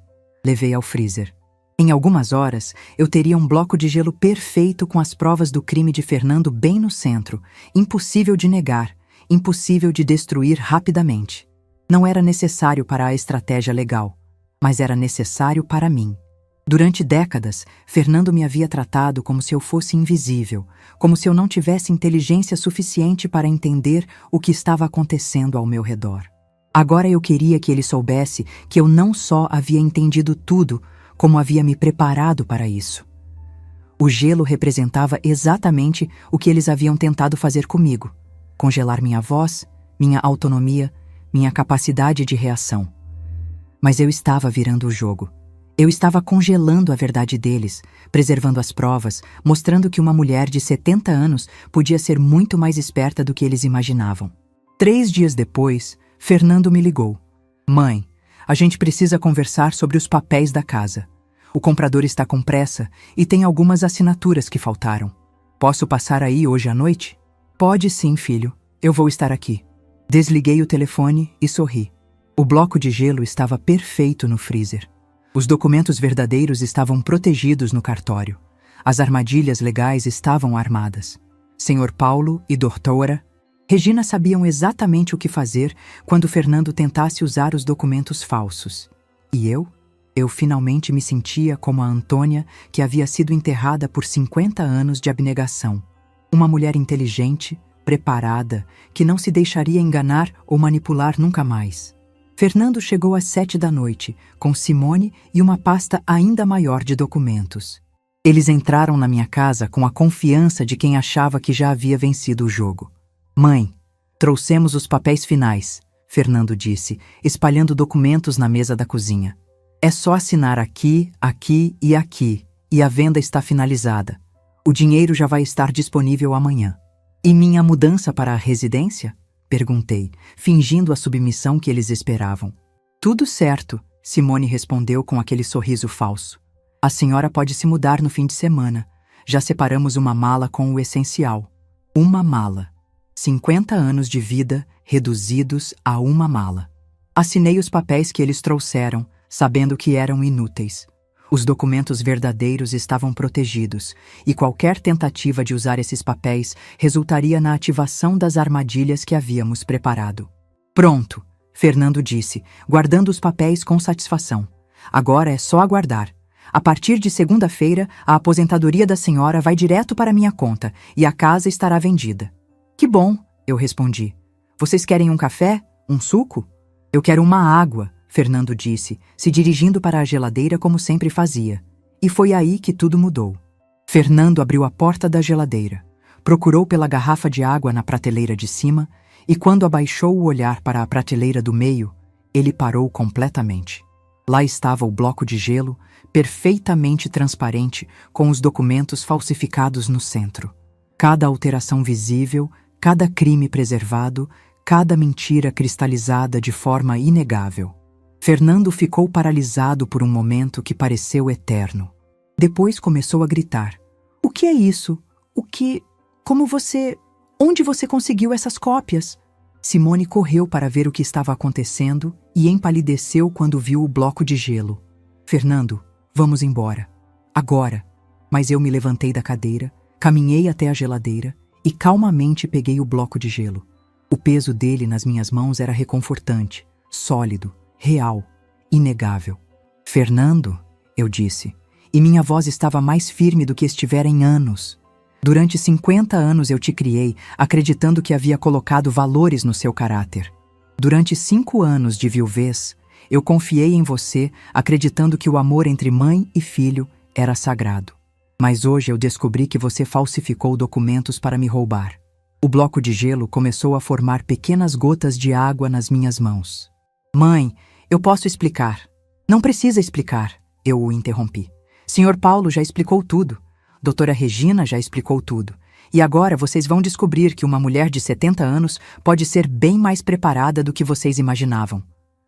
Levei ao freezer. Em algumas horas, eu teria um bloco de gelo perfeito com as provas do crime de Fernando bem no centro, impossível de negar, impossível de destruir rapidamente. Não era necessário para a estratégia legal, mas era necessário para mim. Durante décadas, Fernando me havia tratado como se eu fosse invisível, como se eu não tivesse inteligência suficiente para entender o que estava acontecendo ao meu redor. Agora eu queria que ele soubesse que eu não só havia entendido tudo, como havia me preparado para isso. O gelo representava exatamente o que eles haviam tentado fazer comigo: congelar minha voz, minha autonomia, minha capacidade de reação. Mas eu estava virando o jogo. Eu estava congelando a verdade deles, preservando as provas, mostrando que uma mulher de 70 anos podia ser muito mais esperta do que eles imaginavam. 3 dias depois, Fernando me ligou. Mãe, a gente precisa conversar sobre os papéis da casa. O comprador está com pressa e tem algumas assinaturas que faltaram. Posso passar aí hoje à noite? Pode sim, filho. Eu vou estar aqui. Desliguei o telefone e sorri. O bloco de gelo estava perfeito no freezer. Os documentos verdadeiros estavam protegidos no cartório. As armadilhas legais estavam armadas. Senhor Paulo e doutora Regina sabiam exatamente o que fazer quando Fernando tentasse usar os documentos falsos. E eu finalmente me sentia como a Antônia que havia sido enterrada por 50 anos de abnegação. Uma mulher inteligente, preparada, que não se deixaria enganar ou manipular nunca mais. Fernando chegou às 7 da noite, com Simone e uma pasta ainda maior de documentos. Eles entraram na minha casa com a confiança de quem achava que já havia vencido o jogo. Mãe, trouxemos os papéis finais, Fernando disse, espalhando documentos na mesa da cozinha. É só assinar aqui, aqui e aqui, e a venda está finalizada. O dinheiro já vai estar disponível amanhã. E minha mudança para a residência? Perguntei, fingindo a submissão que eles esperavam. Tudo certo, Simone respondeu com aquele sorriso falso. A senhora pode se mudar no fim de semana. Já separamos uma mala com o essencial. Uma mala. 50 anos de vida reduzidos a uma mala. Assinei os papéis que eles trouxeram, sabendo que eram inúteis. Os documentos verdadeiros estavam protegidos, e qualquer tentativa de usar esses papéis resultaria na ativação das armadilhas que havíamos preparado. Pronto, Fernando disse, guardando os papéis com satisfação. Agora é só aguardar. A partir de segunda-feira, a aposentadoria da senhora vai direto para minha conta, e a casa estará vendida. Que bom, eu respondi. Vocês querem um café? Um suco? Eu quero uma água, Fernando disse, se dirigindo para a geladeira como sempre fazia. E foi aí que tudo mudou. Fernando abriu a porta da geladeira, procurou pela garrafa de água na prateleira de cima e quando abaixou o olhar para a prateleira do meio, ele parou completamente. Lá estava o bloco de gelo, perfeitamente transparente, com os documentos falsificados no centro. Cada alteração visível, cada crime preservado, cada mentira cristalizada de forma inegável. Fernando ficou paralisado por um momento que pareceu eterno. Depois começou a gritar. O que é isso? O que... Como você... Onde você conseguiu essas cópias? Simone correu para ver o que estava acontecendo e empalideceu quando viu o bloco de gelo. Fernando, vamos embora. Agora. Mas eu me levantei da cadeira, caminhei até a geladeira e calmamente peguei o bloco de gelo. O peso dele nas minhas mãos era reconfortante, sólido, real, inegável. Fernando, eu disse, e minha voz estava mais firme do que estivera em anos. Durante 50 anos eu te criei, acreditando que havia colocado valores no seu caráter. Durante 5 anos de viuvez, eu confiei em você, acreditando que o amor entre mãe e filho era sagrado. Mas hoje eu descobri que você falsificou documentos para me roubar. O bloco de gelo começou a formar pequenas gotas de água nas minhas mãos. Mãe, eu posso explicar. Não precisa explicar, eu o interrompi. Senhor Paulo já explicou tudo. Doutora Regina já explicou tudo. E agora vocês vão descobrir que uma mulher de 70 anos pode ser bem mais preparada do que vocês imaginavam.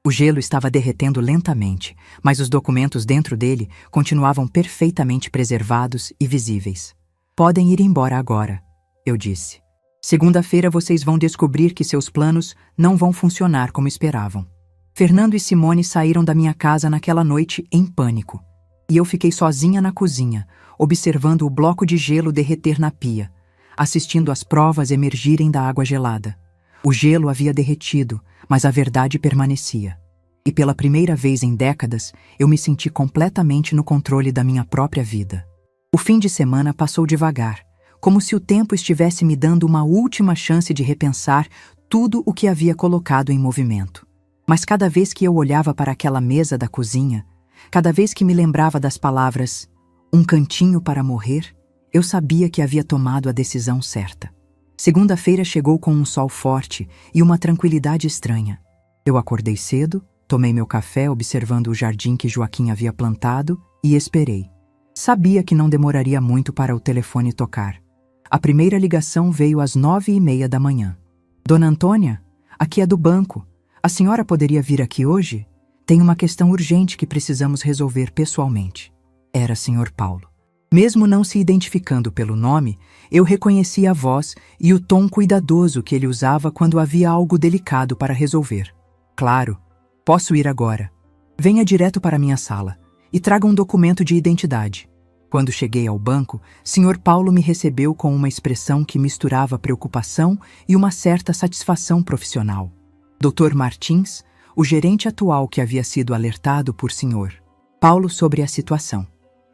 O gelo estava derretendo lentamente, mas os documentos dentro dele continuavam perfeitamente preservados e visíveis. Podem ir embora agora, eu disse. Segunda-feira vocês vão descobrir que seus planos não vão funcionar como esperavam. Fernando e Simone saíram da minha casa naquela noite em pânico. E eu fiquei sozinha na cozinha, observando o bloco de gelo derreter na pia, assistindo as provas emergirem da água gelada. O gelo havia derretido, mas a verdade permanecia. E pela primeira vez em décadas, eu me senti completamente no controle da minha própria vida. O fim de semana passou devagar, como se o tempo estivesse me dando uma última chance de repensar tudo o que havia colocado em movimento. Mas cada vez que eu olhava para aquela mesa da cozinha, cada vez que me lembrava das palavras "um cantinho para morrer", eu sabia que havia tomado a decisão certa. Segunda-feira chegou com um sol forte e uma tranquilidade estranha. Eu acordei cedo, tomei meu café observando o jardim que Joaquim havia plantado e esperei. Sabia que não demoraria muito para o telefone tocar. A primeira ligação veio às 9h30 da manhã. Dona Antônia, aqui é do banco. A senhora poderia vir aqui hoje? Tem uma questão urgente que precisamos resolver pessoalmente. Era Sr. Paulo. Mesmo não se identificando pelo nome, eu reconheci a voz e o tom cuidadoso que ele usava quando havia algo delicado para resolver. Claro, posso ir agora. Venha direto para minha sala e traga um documento de identidade. Quando cheguei ao banco, Sr. Paulo me recebeu com uma expressão que misturava preocupação e uma certa satisfação profissional. Dr. Martins, o gerente atual que havia sido alertado por Sr. Paulo sobre a situação,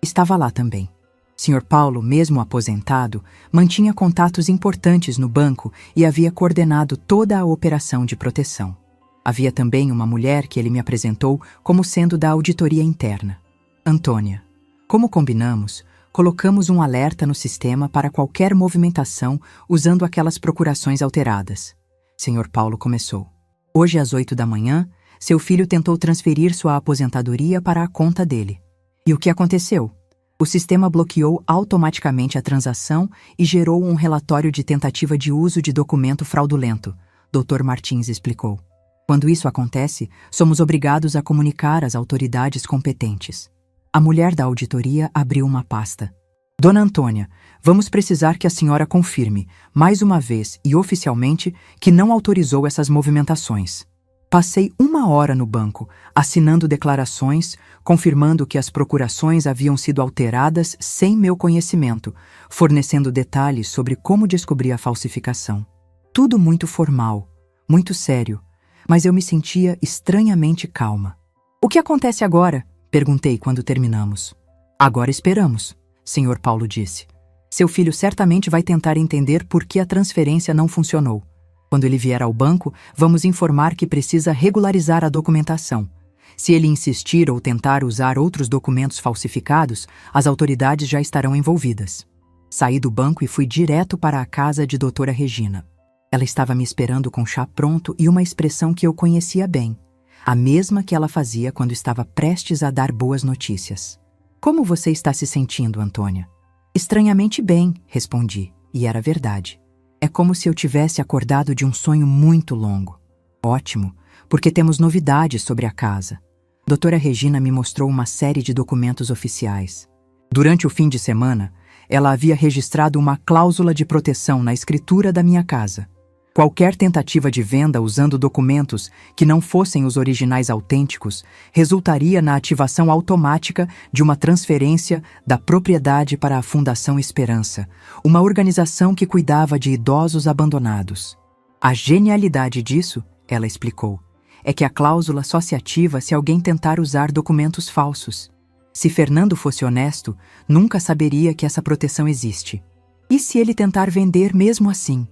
estava lá também. Sr. Paulo, mesmo aposentado, mantinha contatos importantes no banco e havia coordenado toda a operação de proteção. Havia também uma mulher que ele me apresentou como sendo da auditoria interna. Antônia. Como combinamos, colocamos um alerta no sistema para qualquer movimentação usando aquelas procurações alteradas. Sr. Paulo começou. Hoje às 8 da manhã, seu filho tentou transferir sua aposentadoria para a conta dele. E o que aconteceu? O sistema bloqueou automaticamente a transação e gerou um relatório de tentativa de uso de documento fraudulento, Dr. Martins explicou. Quando isso acontece, somos obrigados a comunicar às autoridades competentes. A mulher da auditoria abriu uma pasta. Dona Antônia, vamos precisar que a senhora confirme, mais uma vez e oficialmente, que não autorizou essas movimentações. Passei 1 hora no banco, assinando declarações, confirmando que as procurações haviam sido alteradas sem meu conhecimento, fornecendo detalhes sobre como descobri a falsificação. Tudo muito formal, muito sério, mas eu me sentia estranhamente calma. O que acontece agora? Perguntei quando terminamos. Agora esperamos, Sr. Paulo disse. Seu filho certamente vai tentar entender por que a transferência não funcionou. Quando ele vier ao banco, vamos informar que precisa regularizar a documentação. Se ele insistir ou tentar usar outros documentos falsificados, as autoridades já estarão envolvidas. Saí do banco e fui direto para a casa de doutora Regina. Ela estava me esperando com chá pronto e uma expressão que eu conhecia bem. A mesma que ela fazia quando estava prestes a dar boas notícias. Como você está se sentindo, Antônia? Estranhamente bem, respondi, e era verdade. É como se eu tivesse acordado de um sonho muito longo. Ótimo, porque temos novidades sobre a casa. Doutora Regina me mostrou uma série de documentos oficiais. Durante o fim de semana, ela havia registrado uma cláusula de proteção na escritura da minha casa. Qualquer tentativa de venda usando documentos que não fossem os originais autênticos resultaria na ativação automática de uma transferência da propriedade para a Fundação Esperança, uma organização que cuidava de idosos abandonados. A genialidade disso, ela explicou, é que a cláusula só se ativa se alguém tentar usar documentos falsos. Se Fernando fosse honesto, nunca saberia que essa proteção existe. E se ele tentar vender mesmo assim?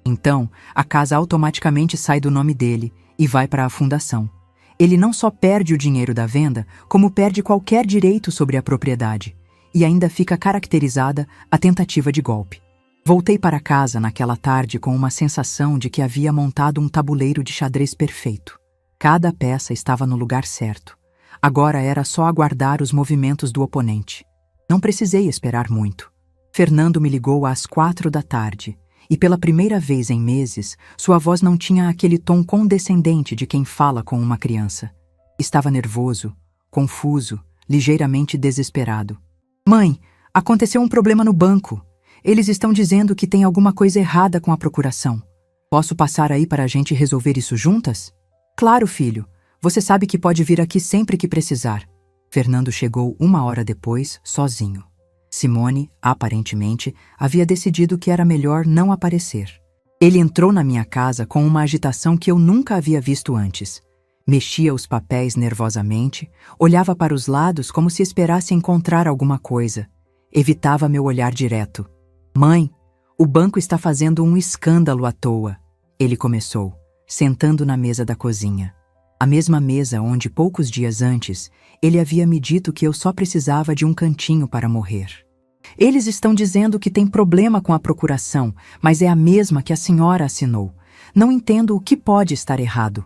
Então, a casa automaticamente sai do nome dele e vai para a fundação. Ele não só perde o dinheiro da venda, como perde qualquer direito sobre a propriedade. E ainda fica caracterizada a tentativa de golpe. Voltei para casa naquela tarde com uma sensação de que havia montado um tabuleiro de xadrez perfeito. Cada peça estava no lugar certo. Agora era só aguardar os movimentos do oponente. Não precisei esperar muito. Fernando me ligou às 4 da tarde. E pela primeira vez em meses, sua voz não tinha aquele tom condescendente de quem fala com uma criança. Estava nervoso, confuso, ligeiramente desesperado. Mãe, aconteceu um problema no banco. Eles estão dizendo que tem alguma coisa errada com a procuração. Posso passar aí para a gente resolver isso juntas? Claro, filho. Você sabe que pode vir aqui sempre que precisar. Fernando chegou 1 hora depois, sozinho. Simone, aparentemente, havia decidido que era melhor não aparecer. Ele entrou na minha casa com uma agitação que eu nunca havia visto antes. Mexia os papéis nervosamente, olhava para os lados como se esperasse encontrar alguma coisa. Evitava meu olhar direto. Mãe, o banco está fazendo um escândalo à toa, ele começou, sentando na mesa da cozinha. A mesma mesa onde, poucos dias antes, ele havia me dito que eu só precisava de um cantinho para morrer. Eles estão dizendo que tem problema com a procuração, mas é a mesma que a senhora assinou. Não entendo o que pode estar errado.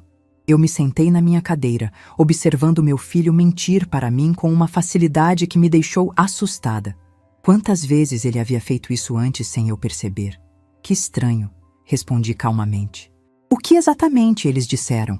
Eu me sentei na minha cadeira, observando meu filho mentir para mim com uma facilidade que me deixou assustada. Quantas vezes ele havia feito isso antes sem eu perceber? Que estranho, respondi calmamente. O que exatamente eles disseram?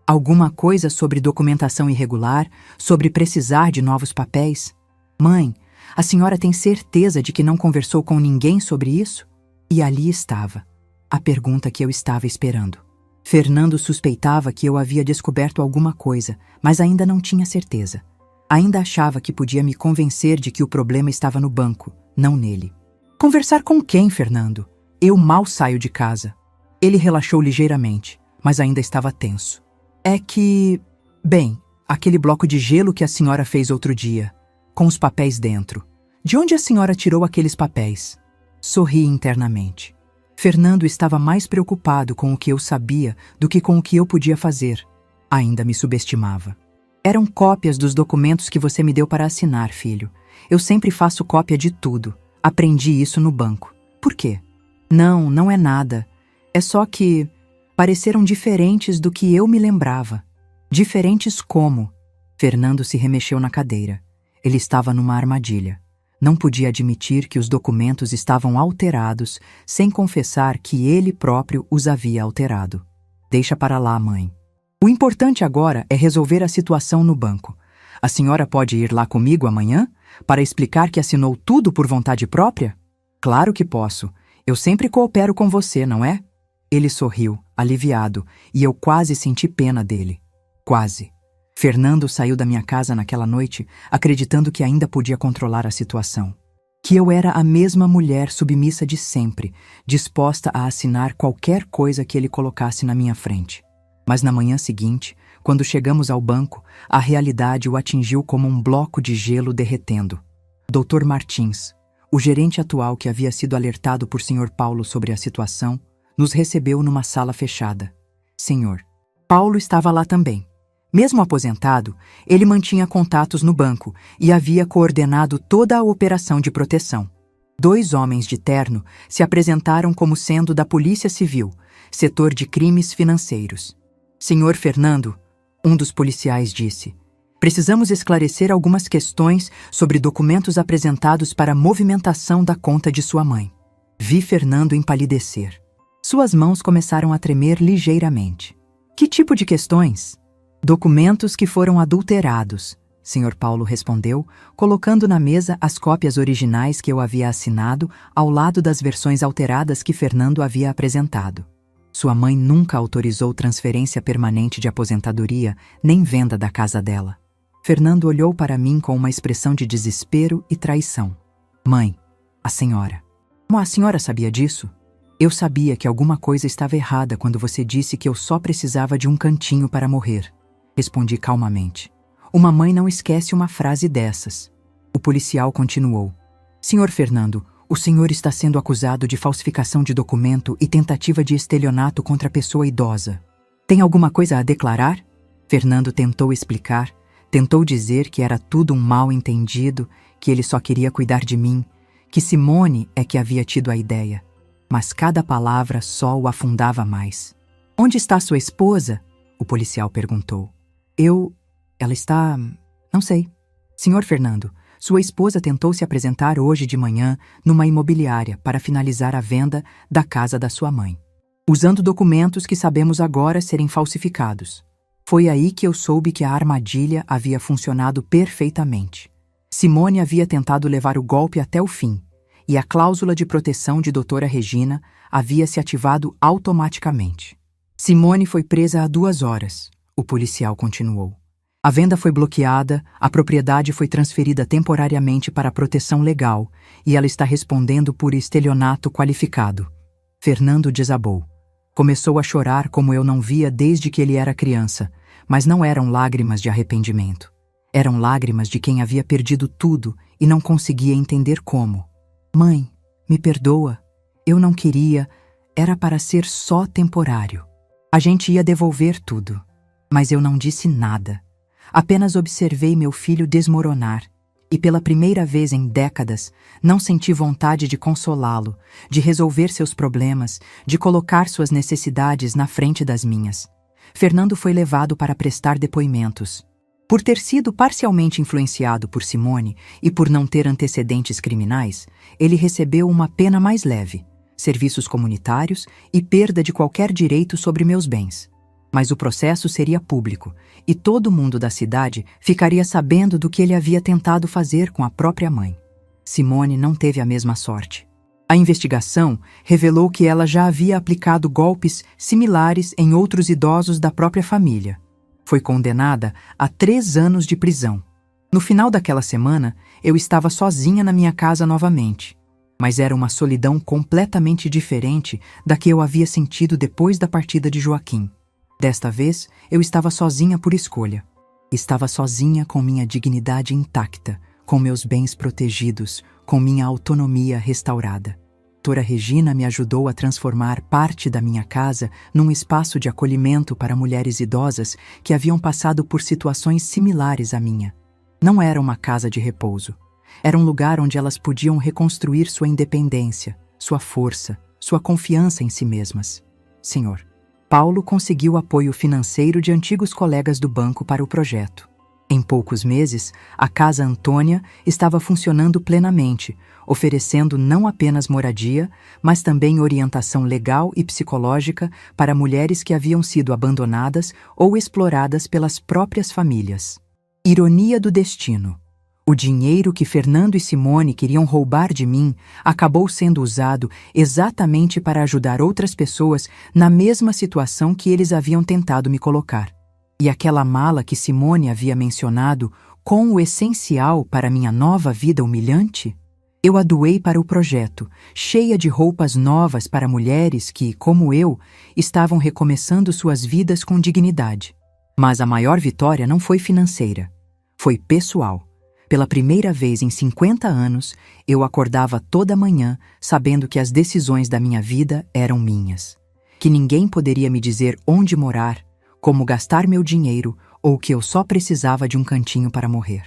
Alguma coisa sobre documentação irregular, sobre precisar de novos papéis? Mãe, a senhora tem certeza de que não conversou com ninguém sobre isso? E ali estava, a pergunta que eu estava esperando. Fernando suspeitava que eu havia descoberto alguma coisa, mas ainda não tinha certeza. Ainda achava que podia me convencer de que o problema estava no banco, não nele. Conversar com quem, Fernando? Eu mal saio de casa. Ele relaxou ligeiramente, mas ainda estava tenso. É que... Bem, aquele bloco de gelo que a senhora fez outro dia, com os papéis dentro. De onde a senhora tirou aqueles papéis? Sorri internamente. Fernando estava mais preocupado com o que eu sabia do que com o que eu podia fazer. Ainda me subestimava. Eram cópias dos documentos que você me deu para assinar, filho. Eu sempre faço cópia de tudo. Aprendi isso no banco. Por quê? Não, não é nada. É só que pareceram diferentes do que eu me lembrava. Diferentes como? Fernando se remexeu na cadeira. Ele estava numa armadilha. Não podia admitir que os documentos estavam alterados, sem confessar que ele próprio os havia alterado. Deixa para lá, mãe. O importante agora é resolver a situação no banco. A senhora pode ir lá comigo amanhã para explicar que assinou tudo por vontade própria? Claro que posso. Eu sempre coopero com você, não é? Ele sorriu, aliviado, e eu quase senti pena dele. Quase. Fernando saiu da minha casa naquela noite, acreditando que ainda podia controlar a situação. Que eu era a mesma mulher submissa de sempre, disposta a assinar qualquer coisa que ele colocasse na minha frente. Mas na manhã seguinte, quando chegamos ao banco, a realidade o atingiu como um bloco de gelo derretendo. Dr. Martins, o gerente atual que havia sido alertado por Sr. Paulo sobre a situação, nos recebeu numa sala fechada. Senhor, Paulo estava lá também. Mesmo aposentado, ele mantinha contatos no banco e havia coordenado toda a operação de proteção. 2 homens de terno se apresentaram como sendo da Polícia Civil, setor de crimes financeiros. Senhor Fernando, um dos policiais disse, precisamos esclarecer algumas questões sobre documentos apresentados para a movimentação da conta de sua mãe. Vi Fernando empalidecer. Suas mãos começaram a tremer ligeiramente. Que tipo de questões? Documentos que foram adulterados, Sr. Paulo respondeu, colocando na mesa as cópias originais que eu havia assinado ao lado das versões alteradas que Fernando havia apresentado. Sua mãe nunca autorizou transferência permanente de aposentadoria, nem venda da casa dela. Fernando olhou para mim com uma expressão de desespero e traição. Mãe, a senhora. Como a senhora sabia disso? Eu sabia que alguma coisa estava errada quando você disse que eu só precisava de um cantinho para morrer. Respondi calmamente. Uma mãe não esquece uma frase dessas. O policial continuou. Senhor Fernando, o senhor está sendo acusado de falsificação de documento e tentativa de estelionato contra pessoa idosa. Tem alguma coisa a declarar? Fernando tentou explicar, tentou dizer que era tudo um mal-entendido, que ele só queria cuidar de mim, que Simone é que havia tido a ideia. Mas cada palavra só o afundava mais. Onde está sua esposa? O policial perguntou. Ela está... não sei. Senhor Fernando, sua esposa tentou se apresentar hoje de manhã numa imobiliária para finalizar a venda da casa da sua mãe, usando documentos que sabemos agora serem falsificados. Foi aí que eu soube que a armadilha havia funcionado perfeitamente. Simone havia tentado levar o golpe até o fim, e a cláusula de proteção de doutora Regina havia se ativado automaticamente. Simone foi presa há 2 horas. O policial continuou. A venda foi bloqueada, a propriedade foi transferida temporariamente para a proteção legal e ela está respondendo por estelionato qualificado. Fernando desabou. Começou a chorar como eu não via desde que ele era criança, mas não eram lágrimas de arrependimento. Eram lágrimas de quem havia perdido tudo e não conseguia entender como. Mãe, me perdoa. Eu não queria. Era para ser só temporário. A gente ia devolver tudo. Mas eu não disse nada. Apenas observei meu filho desmoronar e pela primeira vez em décadas não senti vontade de consolá-lo, de resolver seus problemas, de colocar suas necessidades na frente das minhas. Fernando foi levado para prestar depoimentos. Por ter sido parcialmente influenciado por Simone e por não ter antecedentes criminais, ele recebeu uma pena mais leve, serviços comunitários e perda de qualquer direito sobre meus bens. Mas o processo seria público e todo mundo da cidade ficaria sabendo do que ele havia tentado fazer com a própria mãe. Simone não teve a mesma sorte. A investigação revelou que ela já havia aplicado golpes similares em outros idosos da própria família. Foi condenada a 3 anos de prisão. No final daquela semana, eu estava sozinha na minha casa novamente. Mas era uma solidão completamente diferente da que eu havia sentido depois da partida de Joaquim. Desta vez, eu estava sozinha por escolha. Estava sozinha com minha dignidade intacta, com meus bens protegidos, com minha autonomia restaurada. Doutora Regina me ajudou a transformar parte da minha casa num espaço de acolhimento para mulheres idosas que haviam passado por situações similares à minha. Não era uma casa de repouso. Era um lugar onde elas podiam reconstruir sua independência, sua força, sua confiança em si mesmas. Senhor, Paulo conseguiu apoio financeiro de antigos colegas do banco para o projeto. Em poucos meses, a Casa Antônia estava funcionando plenamente, oferecendo não apenas moradia, mas também orientação legal e psicológica para mulheres que haviam sido abandonadas ou exploradas pelas próprias famílias. Ironia do destino. O dinheiro que Fernando e Simone queriam roubar de mim acabou sendo usado exatamente para ajudar outras pessoas na mesma situação que eles haviam tentado me colocar. E aquela mala que Simone havia mencionado, com o essencial para minha nova vida humilhante? Eu a doei para o projeto, cheia de roupas novas para mulheres que, como eu, estavam recomeçando suas vidas com dignidade. Mas a maior vitória não foi financeira, foi pessoal. Pela primeira vez em 50 anos, eu acordava toda manhã sabendo que as decisões da minha vida eram minhas. Que ninguém poderia me dizer onde morar, como gastar meu dinheiro ou que eu só precisava de um cantinho para morrer.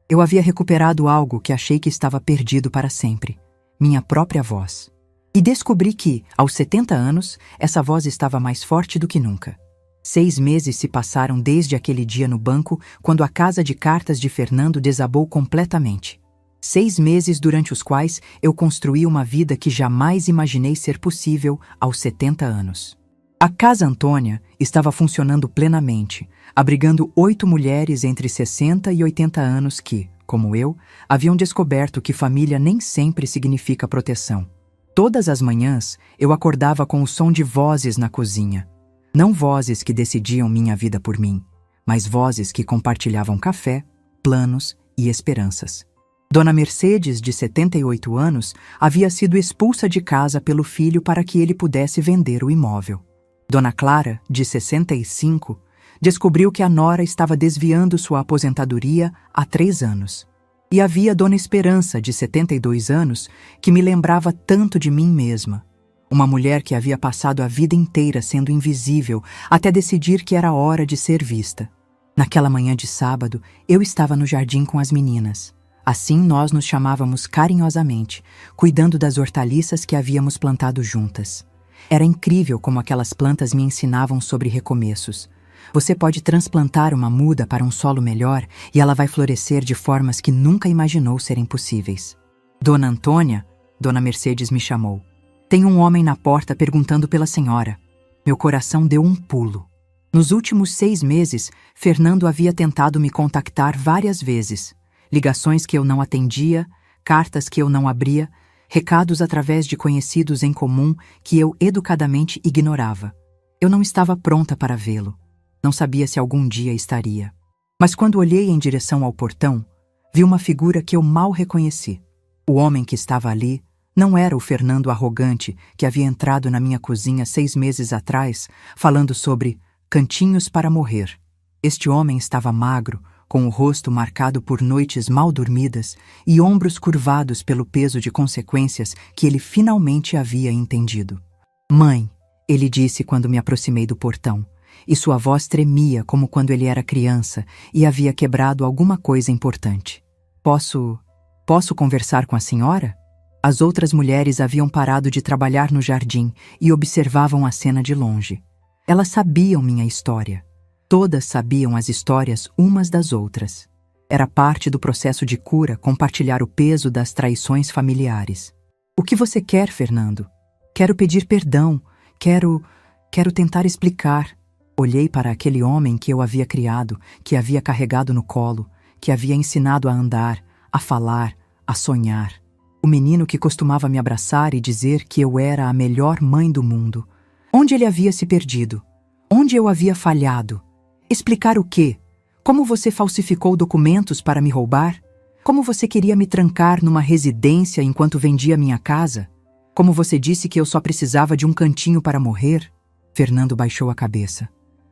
Eu havia recuperado algo que achei que estava perdido para sempre, minha própria voz. E descobri que, aos 70 anos, essa voz estava mais forte do que nunca. 6 meses se passaram desde aquele dia no banco, quando a casa de cartas de Fernando desabou completamente. 6 meses durante os quais eu construí uma vida que jamais imaginei ser possível aos 70 anos. A Casa Antônia estava funcionando plenamente, abrigando 8 mulheres entre 60 e 80 anos que, como eu, haviam descoberto que família nem sempre significa proteção. Todas as manhãs, eu acordava com o som de vozes na cozinha. Não vozes que decidiam minha vida por mim, mas vozes que compartilhavam café, planos e esperanças. Dona Mercedes, de 78 anos, havia sido expulsa de casa pelo filho para que ele pudesse vender o imóvel. Dona Clara, de 65, descobriu que a nora estava desviando sua aposentadoria há 3 anos. E havia Dona Esperança, de 72 anos, que me lembrava tanto de mim mesma. Uma mulher que havia passado a vida inteira sendo invisível até decidir que era hora de ser vista. Naquela manhã de sábado, eu estava no jardim com as meninas. Assim nós nos chamávamos carinhosamente, cuidando das hortaliças que havíamos plantado juntas. Era incrível como aquelas plantas me ensinavam sobre recomeços. Você pode transplantar uma muda para um solo melhor e ela vai florescer de formas que nunca imaginou serem possíveis. Dona Antônia, Dona Mercedes me chamou. Tem um homem na porta perguntando pela senhora. Meu coração deu um pulo. Nos últimos 6 meses, Fernando havia tentado me contactar várias vezes. Ligações que eu não atendia, cartas que eu não abria, recados através de conhecidos em comum que eu educadamente ignorava. Eu não estava pronta para vê-lo. Não sabia se algum dia estaria. Mas quando olhei em direção ao portão, vi uma figura que eu mal reconheci. O homem que estava ali não era o Fernando arrogante que havia entrado na minha cozinha 6 meses atrás, falando sobre cantinhos para morrer. Este homem estava magro, com o rosto marcado por noites mal dormidas e ombros curvados pelo peso de consequências que ele finalmente havia entendido. Mãe, ele disse quando me aproximei do portão, e sua voz tremia como quando ele era criança e havia quebrado alguma coisa importante. Posso conversar com a senhora? As outras mulheres haviam parado de trabalhar no jardim e observavam a cena de longe. Elas sabiam minha história. Todas sabiam as histórias umas das outras. Era parte do processo de cura compartilhar o peso das traições familiares. O que você quer, Fernando? Quero pedir perdão. Quero tentar explicar. Olhei para aquele homem que eu havia criado, que havia carregado no colo, que havia ensinado a andar, a falar, a sonhar. O menino que costumava me abraçar e dizer que eu era a melhor mãe do mundo. Onde ele havia se perdido? Onde eu havia falhado? Explicar o quê? Como você falsificou documentos para me roubar? Como você queria me trancar numa residência enquanto vendia minha casa? Como você disse que eu só precisava de um cantinho para morrer? Fernando baixou a cabeça.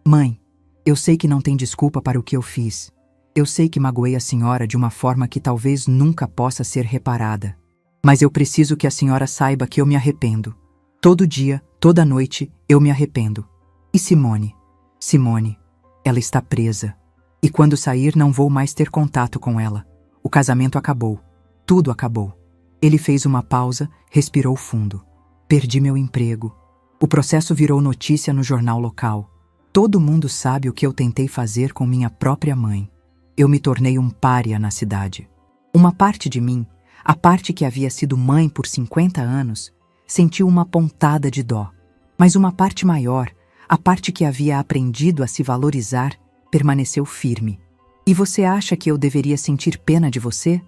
Mãe, eu sei que não tem desculpa para o que eu fiz. Eu sei que magoei a senhora de uma forma que talvez nunca possa ser reparada. Mas eu preciso que a senhora saiba que eu me arrependo. Todo dia, toda noite, eu me arrependo. E Simone? Simone, ela está presa. E quando sair não vou mais ter contato com ela. O casamento acabou. Tudo acabou. Ele fez uma pausa, respirou fundo. Perdi meu emprego. O processo virou notícia no jornal local. Todo mundo sabe o que eu tentei fazer com minha própria mãe. Eu me tornei um pária na cidade. Uma parte de mim, a parte que havia sido mãe por 50 anos, sentiu uma pontada de dó. Mas uma parte maior, a parte que havia aprendido a se valorizar, permaneceu firme. E você acha que eu deveria sentir pena de você?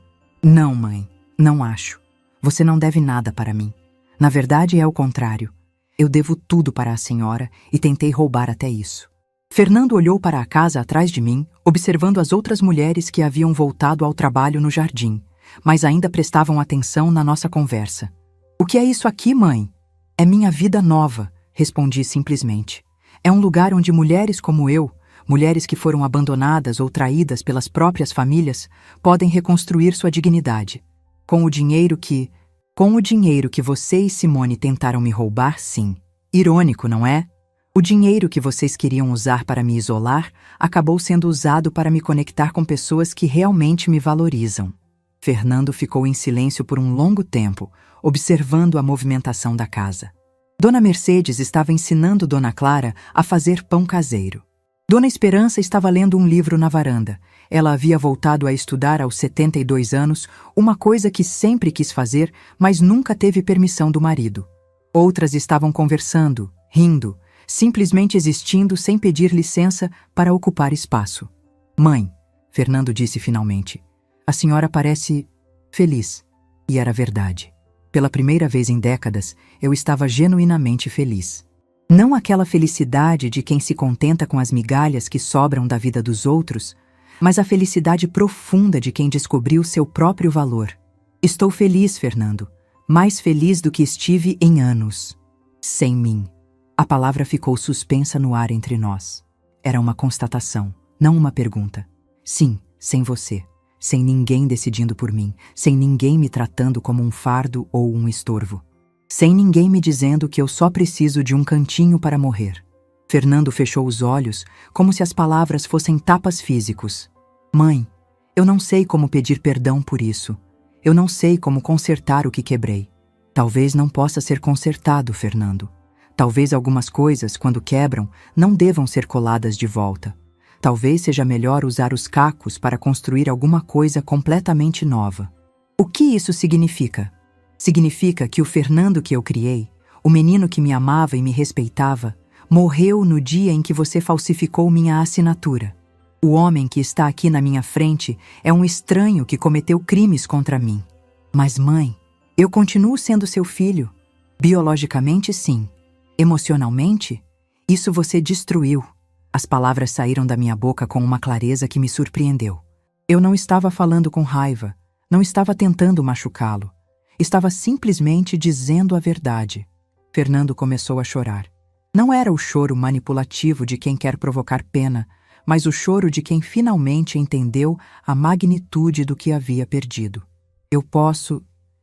Não, mãe, não acho. Você não deve nada para mim. Na verdade, é o contrário. Eu devo tudo para a senhora e tentei roubar até isso. Fernando olhou para a casa atrás de mim, observando as outras mulheres que haviam voltado ao trabalho no jardim, mas ainda prestavam atenção na nossa conversa. O que é isso aqui, mãe? É minha vida nova, respondi simplesmente. É um lugar onde mulheres como eu, mulheres que foram abandonadas ou traídas pelas próprias famílias, podem reconstruir sua dignidade. Com o dinheiro que você e Simone tentaram me roubar, sim. Irônico, não é? O dinheiro que vocês queriam usar para me isolar acabou sendo usado para me conectar com pessoas que realmente me valorizam. Fernando ficou em silêncio por um longo tempo, observando a movimentação da casa. Dona Mercedes estava ensinando Dona Clara a fazer pão caseiro. Dona Esperança estava lendo um livro na varanda. Ela havia voltado a estudar aos 72 anos, uma coisa que sempre quis fazer, mas nunca teve permissão do marido. Outras estavam conversando, rindo, simplesmente existindo sem pedir licença para ocupar espaço. Mãe, Fernando disse finalmente, a senhora parece feliz. E era verdade. Pela primeira vez em décadas, eu estava genuinamente feliz. Não aquela felicidade de quem se contenta com as migalhas que sobram da vida dos outros, mas a felicidade profunda de quem descobriu seu próprio valor. Estou feliz, Fernando. Mais feliz do que estive em anos. Sem mim. A palavra ficou suspensa no ar entre nós. Era uma constatação, não uma pergunta. Sim, sem você. Sem ninguém decidindo por mim. Sem ninguém me tratando como um fardo ou um estorvo. Sem ninguém me dizendo que eu só preciso de um cantinho para morrer. Fernando fechou os olhos, como se as palavras fossem tapas físicos. Mãe, eu não sei como pedir perdão por isso. Eu não sei como consertar o que quebrei. Talvez não possa ser consertado, Fernando. Talvez algumas coisas, quando quebram, não devam ser coladas de volta. Talvez seja melhor usar os cacos para construir alguma coisa completamente nova. O que isso significa? Significa que o Fernando que eu criei, o menino que me amava e me respeitava, morreu no dia em que você falsificou minha assinatura. O homem que está aqui na minha frente é um estranho que cometeu crimes contra mim. Mas, mãe, eu continuo sendo seu filho. Biologicamente, sim. Emocionalmente, isso você destruiu. As palavras saíram da minha boca com uma clareza que me surpreendeu. Eu não estava falando com raiva, não estava tentando machucá-lo. Estava simplesmente dizendo a verdade. Fernando começou a chorar. Não era o choro manipulativo de quem quer provocar pena, mas o choro de quem finalmente entendeu a magnitude do que havia perdido.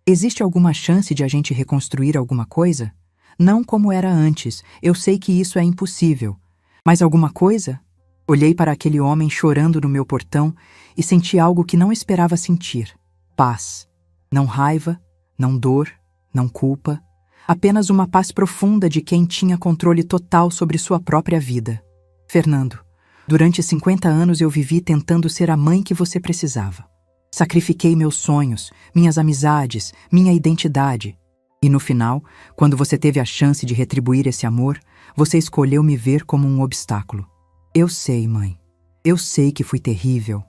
Existe alguma chance de a gente reconstruir alguma coisa? Não como era antes, eu sei que isso é impossível. Mas alguma coisa? Olhei para aquele homem chorando no meu portão e senti algo que não esperava sentir. Paz. Não raiva, não dor, não culpa. Apenas uma paz profunda de quem tinha controle total sobre sua própria vida. Fernando, durante 50 anos eu vivi tentando ser a mãe que você precisava. Sacrifiquei meus sonhos, minhas amizades, minha identidade. E no final, quando você teve a chance de retribuir esse amor, você escolheu me ver como um obstáculo. Eu sei, mãe. Eu sei que fui terrível.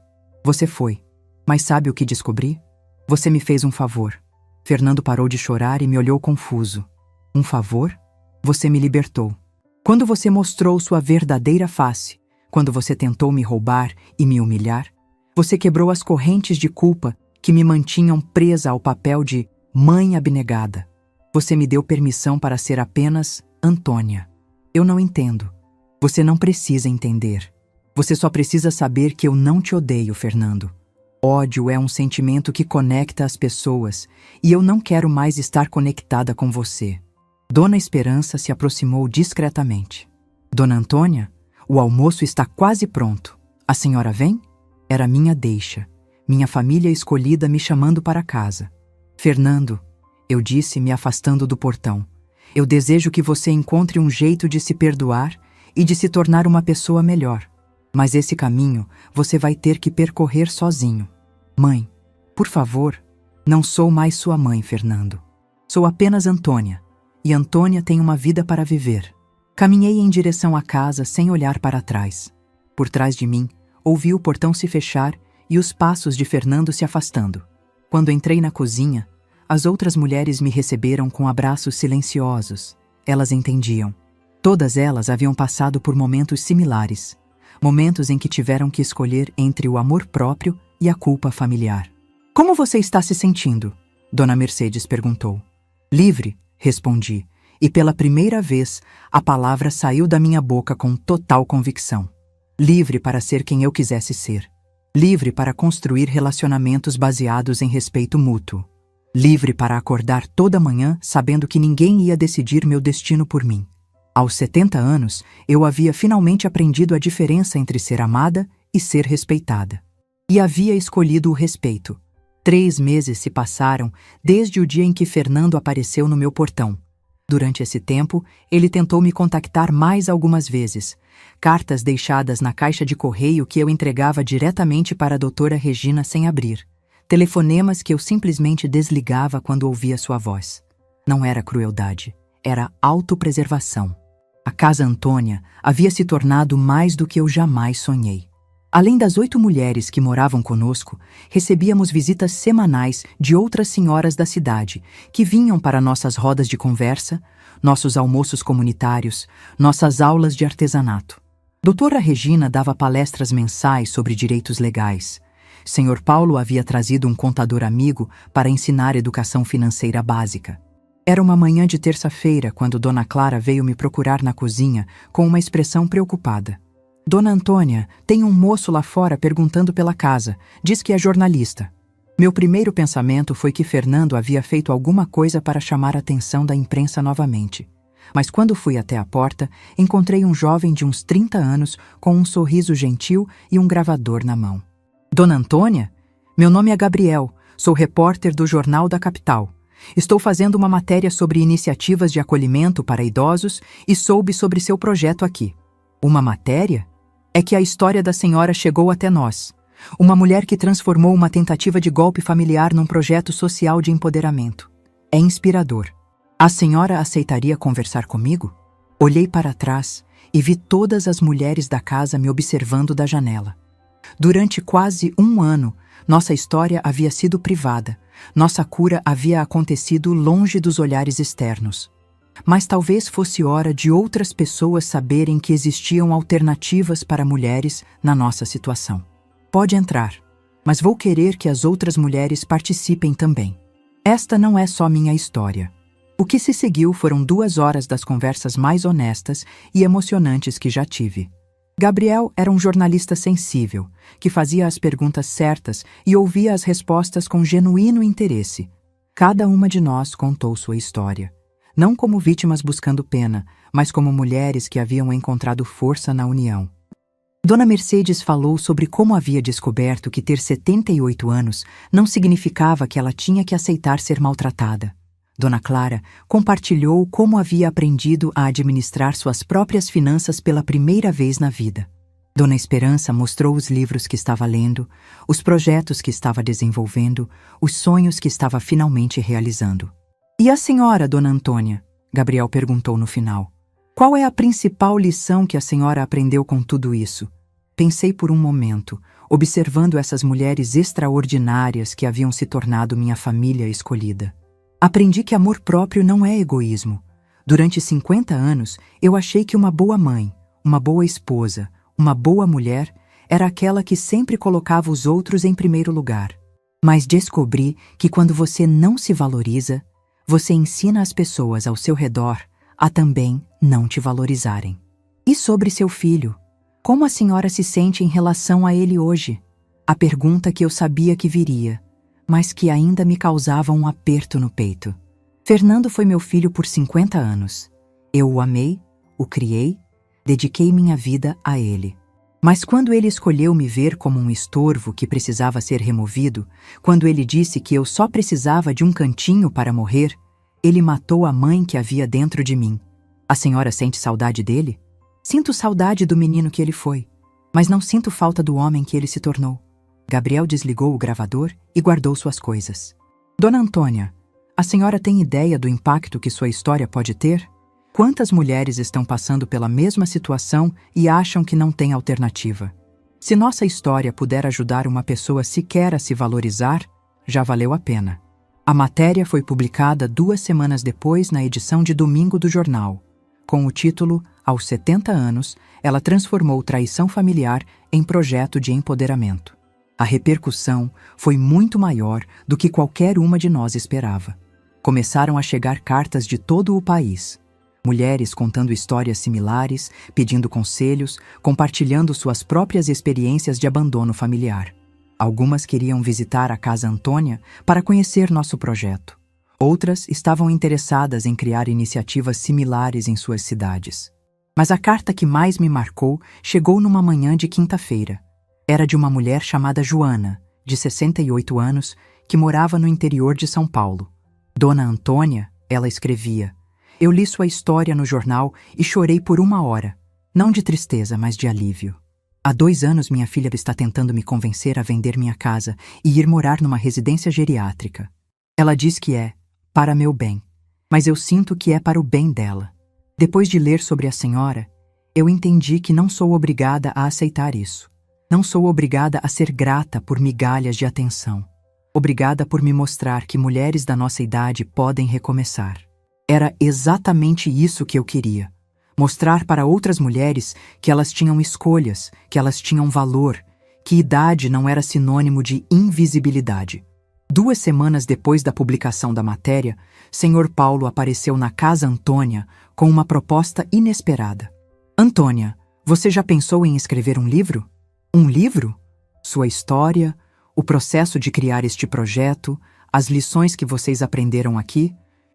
Você foi. Mas sabe o que descobri? Você me fez um favor. Fernando parou de chorar e me olhou confuso. Um favor? Você me libertou. Quando você mostrou sua verdadeira face, Quando você tentou me roubar e me humilhar, você quebrou as correntes de culpa que me mantinham presa ao papel de mãe abnegada. Você me deu permissão para ser apenas Antônia. Eu não entendo. Você não precisa entender. Você só precisa saber que eu não te odeio, Fernando. Ódio é um sentimento que conecta as pessoas e eu não quero mais estar conectada com você. Dona Esperança se aproximou discretamente. Dona Antônia, o almoço está quase pronto. A senhora vem? Era minha deixa, minha família escolhida me chamando para casa. Fernando, eu disse, me afastando do portão, eu desejo que você encontre um jeito de se perdoar e de se tornar uma pessoa melhor. Mas esse caminho você vai ter que percorrer sozinho. Mãe, por favor, não sou mais sua mãe, Fernando. Sou apenas Antônia, e Antônia tem uma vida para viver. Caminhei em direção à casa sem olhar para trás. Por trás de mim, ouvi o portão se fechar e os passos de Fernando se afastando. Quando entrei na cozinha, as outras mulheres me receberam com abraços silenciosos. Elas entendiam. Todas elas haviam passado por momentos similares. Momentos em que tiveram que escolher entre o amor próprio e a culpa familiar. Como você está se sentindo? Dona Mercedes perguntou. Livre, respondi, e pela primeira vez a palavra saiu da minha boca com total convicção. Livre para ser quem eu quisesse ser. Livre para construir relacionamentos baseados em respeito mútuo. Livre para acordar toda manhã sabendo que ninguém ia decidir meu destino por mim. Aos 70 anos, eu havia finalmente aprendido a diferença entre ser amada e ser respeitada. E havia escolhido o respeito. 3 meses se passaram desde o dia em que Fernando apareceu no meu portão. Durante esse tempo, ele tentou me contactar mais algumas vezes. Cartas deixadas na caixa de correio que eu entregava diretamente para a doutora Regina sem abrir. Telefonemas que eu simplesmente desligava quando ouvia sua voz. Não era crueldade, era autopreservação. A Casa Antônia havia se tornado mais do que eu jamais sonhei. Além das 8 mulheres que moravam conosco, recebíamos visitas semanais de outras senhoras da cidade, que vinham para nossas rodas de conversa, nossos almoços comunitários, nossas aulas de artesanato. Doutora Regina dava palestras mensais sobre direitos legais. Senhor Paulo havia trazido um contador amigo para ensinar educação financeira básica. Era uma manhã de terça-feira quando Dona Clara veio me procurar na cozinha com uma expressão preocupada. Dona Antônia, tem um moço lá fora perguntando pela casa. Diz que é jornalista. Meu primeiro pensamento foi que Fernando havia feito alguma coisa para chamar a atenção da imprensa novamente. Mas quando fui até a porta, encontrei um jovem de uns 30 anos com um sorriso gentil e um gravador na mão. Dona Antônia? Meu nome é Gabriel, sou repórter do Jornal da Capital. Estou fazendo uma matéria sobre iniciativas de acolhimento para idosos e soube sobre seu projeto aqui. Uma matéria? É que a história da senhora chegou até nós. Uma mulher que transformou uma tentativa de golpe familiar num projeto social de empoderamento. É inspirador. A senhora aceitaria conversar comigo? Olhei para trás e vi todas as mulheres da casa me observando da janela. Durante quase 1 ano, nossa história havia sido privada. Nossa cura havia acontecido longe dos olhares externos. Mas talvez fosse hora de outras pessoas saberem que existiam alternativas para mulheres na nossa situação. Pode entrar, mas vou querer que as outras mulheres participem também. Esta não é só minha história. O que se seguiu foram 2 horas das conversas mais honestas e emocionantes que já tive. Gabriel era um jornalista sensível, que fazia as perguntas certas e ouvia as respostas com genuíno interesse. Cada uma de nós contou sua história. Não como vítimas buscando pena, mas como mulheres que haviam encontrado força na união. Dona Mercedes falou sobre como havia descoberto que ter 78 anos não significava que ela tinha que aceitar ser maltratada. Dona Clara compartilhou como havia aprendido a administrar suas próprias finanças pela primeira vez na vida. Dona Esperança mostrou os livros que estava lendo, os projetos que estava desenvolvendo, os sonhos que estava finalmente realizando. E a senhora, Dona Antônia? Gabriel perguntou no final. Qual é a principal lição que a senhora aprendeu com tudo isso? Pensei por um momento, observando essas mulheres extraordinárias que haviam se tornado minha família escolhida. Aprendi que amor próprio não é egoísmo. Durante 50 anos, eu achei que uma boa mãe, uma boa esposa, Uma boa mulher era aquela que sempre colocava os outros em primeiro lugar. Mas descobri que quando você não se valoriza, você ensina as pessoas ao seu redor a também não te valorizarem. E sobre seu filho? Como a senhora se sente em relação a ele hoje? A pergunta que eu sabia que viria, mas que ainda me causava um aperto no peito. Fernando foi meu filho por 50 anos. Eu o amei, o criei, dediquei minha vida a ele. Mas quando ele escolheu me ver como um estorvo que precisava ser removido, quando ele disse que eu só precisava de um cantinho para morrer, ele matou a mãe que havia dentro de mim. A senhora sente saudade dele? Sinto saudade do menino que ele foi, mas não sinto falta do homem que ele se tornou. Gabriel desligou o gravador e guardou suas coisas. Dona Antônia, a senhora tem ideia do impacto que sua história pode ter? Quantas mulheres estão passando pela mesma situação e acham que não tem alternativa? Se nossa história puder ajudar uma pessoa sequer a se valorizar, já valeu a pena. A matéria foi publicada 2 semanas depois na edição de domingo do jornal. Com o título Aos 70 anos, ela transformou traição familiar em projeto de empoderamento. A repercussão foi muito maior do que qualquer uma de nós esperava. Começaram a chegar cartas de todo o país. Mulheres contando histórias similares, pedindo conselhos, compartilhando suas próprias experiências de abandono familiar. Algumas queriam visitar a Casa Antônia para conhecer nosso projeto. Outras estavam interessadas em criar iniciativas similares em suas cidades. Mas a carta que mais me marcou chegou numa manhã de quinta-feira. Era de uma mulher chamada Joana, de 68 anos, que morava no interior de São Paulo. Dona Antônia, ela escrevia: eu li sua história no jornal e chorei por 1 hora, não de tristeza, mas de alívio. Há 2 anos minha filha está tentando me convencer a vender minha casa e ir morar numa residência geriátrica. Ela diz que é para meu bem, mas eu sinto que é para o bem dela. Depois de ler sobre a senhora, eu entendi que não sou obrigada a aceitar isso. Não sou obrigada a ser grata por migalhas de atenção. Obrigada por me mostrar que mulheres da nossa idade podem recomeçar. Era exatamente isso que eu queria. Mostrar para outras mulheres que elas tinham escolhas, que elas tinham valor, que idade não era sinônimo de invisibilidade. 2 semanas depois da publicação da matéria, Sr. Paulo apareceu na Casa Antônia com uma proposta inesperada. Antônia, você já pensou em escrever um livro? Um livro? Sua história, o processo de criar este projeto, as lições que vocês aprenderam aqui?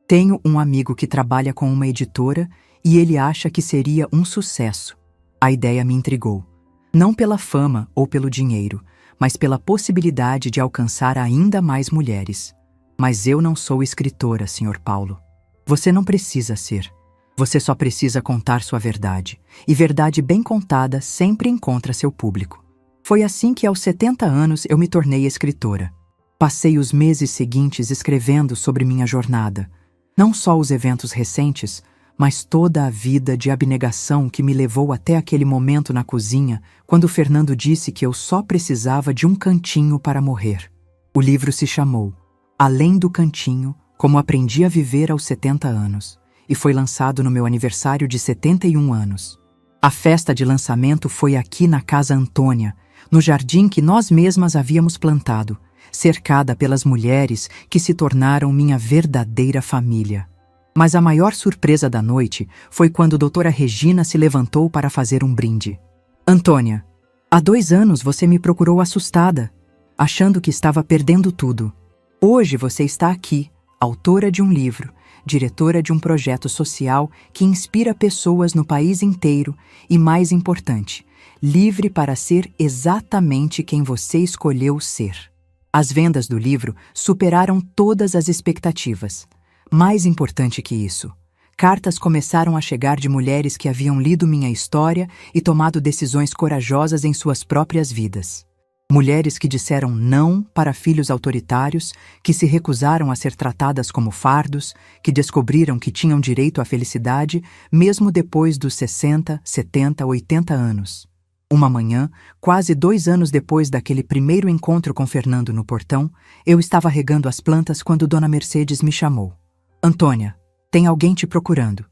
Tenho um amigo que trabalha com uma editora e ele acha que seria um sucesso. A ideia me intrigou. Não pela fama ou pelo dinheiro, mas pela possibilidade de alcançar ainda mais mulheres. Mas eu não sou escritora, Sr. Paulo. Você não precisa ser. Você só precisa contar sua verdade. E verdade bem contada sempre encontra seu público. Foi assim que aos 70 anos eu me tornei escritora. Passei os meses seguintes escrevendo sobre minha jornada. Não só os eventos recentes, mas toda a vida de abnegação que me levou até aquele momento na cozinha, quando Fernando disse que eu só precisava de um cantinho para morrer. O livro se chamou Além do Cantinho, como aprendi a viver aos 70 anos, e foi lançado no meu aniversário de 71 anos. A festa de lançamento foi aqui na Casa Antônia, no jardim que nós mesmas havíamos plantado, cercada pelas mulheres que se tornaram minha verdadeira família. Mas a maior surpresa da noite foi quando doutora Regina se levantou para fazer um brinde. Antônia, há 2 anos você me procurou assustada, achando que estava perdendo tudo. Hoje você está aqui, autora de um livro, diretora de um projeto social que inspira pessoas no país inteiro e, mais importante, livre para ser exatamente quem você escolheu ser. As vendas do livro superaram todas as expectativas. Mais importante que isso, cartas começaram a chegar de mulheres que haviam lido minha história e tomado decisões corajosas em suas próprias vidas. Mulheres que disseram não para filhos autoritários, que se recusaram a ser tratadas como fardos, que descobriram que tinham direito à felicidade mesmo depois dos 60, 70, 80 anos. Uma manhã, quase 2 anos depois daquele primeiro encontro com Fernando no portão, eu estava regando as plantas quando Dona Mercedes me chamou. Antônia, tem alguém te procurando.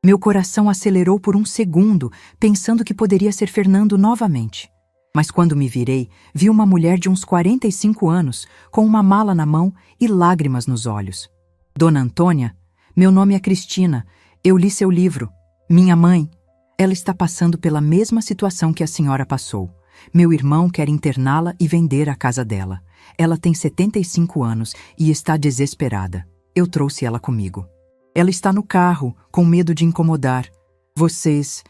Meu coração acelerou por um segundo, pensando que poderia ser Fernando novamente. Mas quando me virei, vi uma mulher de uns 45 anos, com uma mala na mão e lágrimas nos olhos. Dona Antônia, meu nome é Cristina, eu li seu livro. Minha mãe, ela está passando pela mesma situação que a senhora passou. Meu irmão quer interná-la e vender a casa dela. Ela tem 75 anos e está desesperada. Eu trouxe ela comigo. Ela está no carro, com medo de incomodar. Vocês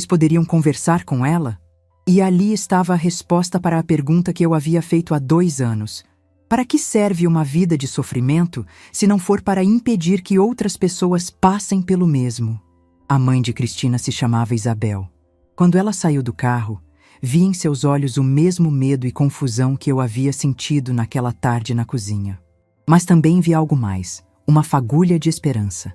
poderiam conversar com ela? E ali estava a resposta para a pergunta que eu havia feito há 2 anos. Para que serve uma vida de sofrimento se não for para impedir que outras pessoas passem pelo mesmo? A mãe de Cristina se chamava Isabel. Quando ela saiu do carro, vi em seus olhos o mesmo medo e confusão que eu havia sentido naquela tarde na cozinha. Mas também vi algo mais, uma fagulha de esperança.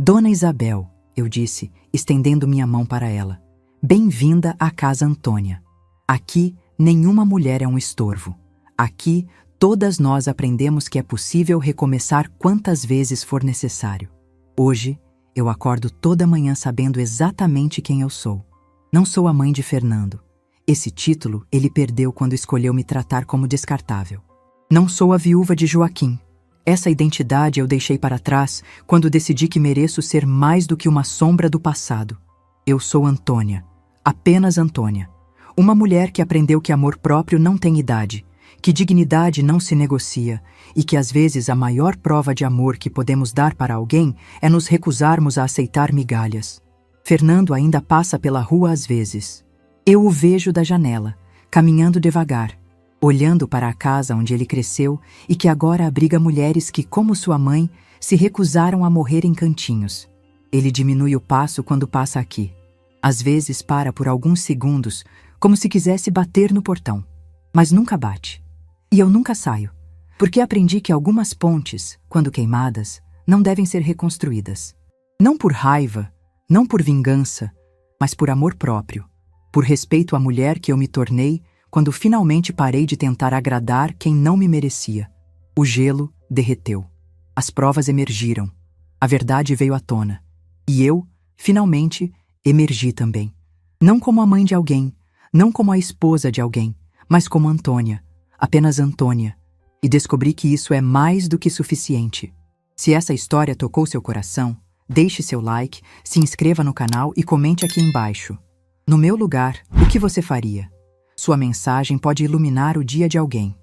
Dona Isabel, eu disse, estendendo minha mão para ela. Bem-vinda à Casa Antônia. Aqui, nenhuma mulher é um estorvo. Aqui, todas nós aprendemos que é possível recomeçar quantas vezes for necessário. Hoje, eu acordo toda manhã sabendo exatamente quem eu sou. Não sou a mãe de Fernando. Esse título ele perdeu quando escolheu me tratar como descartável. Não sou a viúva de Joaquim. Essa identidade eu deixei para trás quando decidi que mereço ser mais do que uma sombra do passado. Eu sou Antônia, apenas Antônia. Uma mulher que aprendeu que amor próprio não tem idade, que dignidade não se negocia e que às vezes a maior prova de amor que podemos dar para alguém é nos recusarmos a aceitar migalhas. Fernando ainda passa pela rua às vezes. Eu o vejo da janela, caminhando devagar, olhando para a casa onde ele cresceu e que agora abriga mulheres que, como sua mãe, se recusaram a morrer em cantinhos. Ele diminui o passo quando passa aqui. Às vezes para por alguns segundos, como se quisesse bater no portão. Mas nunca bate. E eu nunca saio, porque aprendi que algumas pontes, quando queimadas, não devem ser reconstruídas. Não por raiva, não por vingança, mas por amor próprio, por respeito à mulher que eu me tornei quando finalmente parei de tentar agradar quem não me merecia. O gelo derreteu. As provas emergiram. A verdade veio à tona. E eu, finalmente, emergi também. Não como a mãe de alguém, não como a esposa de alguém, mas como Antônia, apenas Antônia. E descobri que isso é mais do que suficiente. Se essa história tocou seu coração, deixe seu like, se inscreva no canal e comente aqui embaixo. No meu lugar, o que você faria? Sua mensagem pode iluminar o dia de alguém.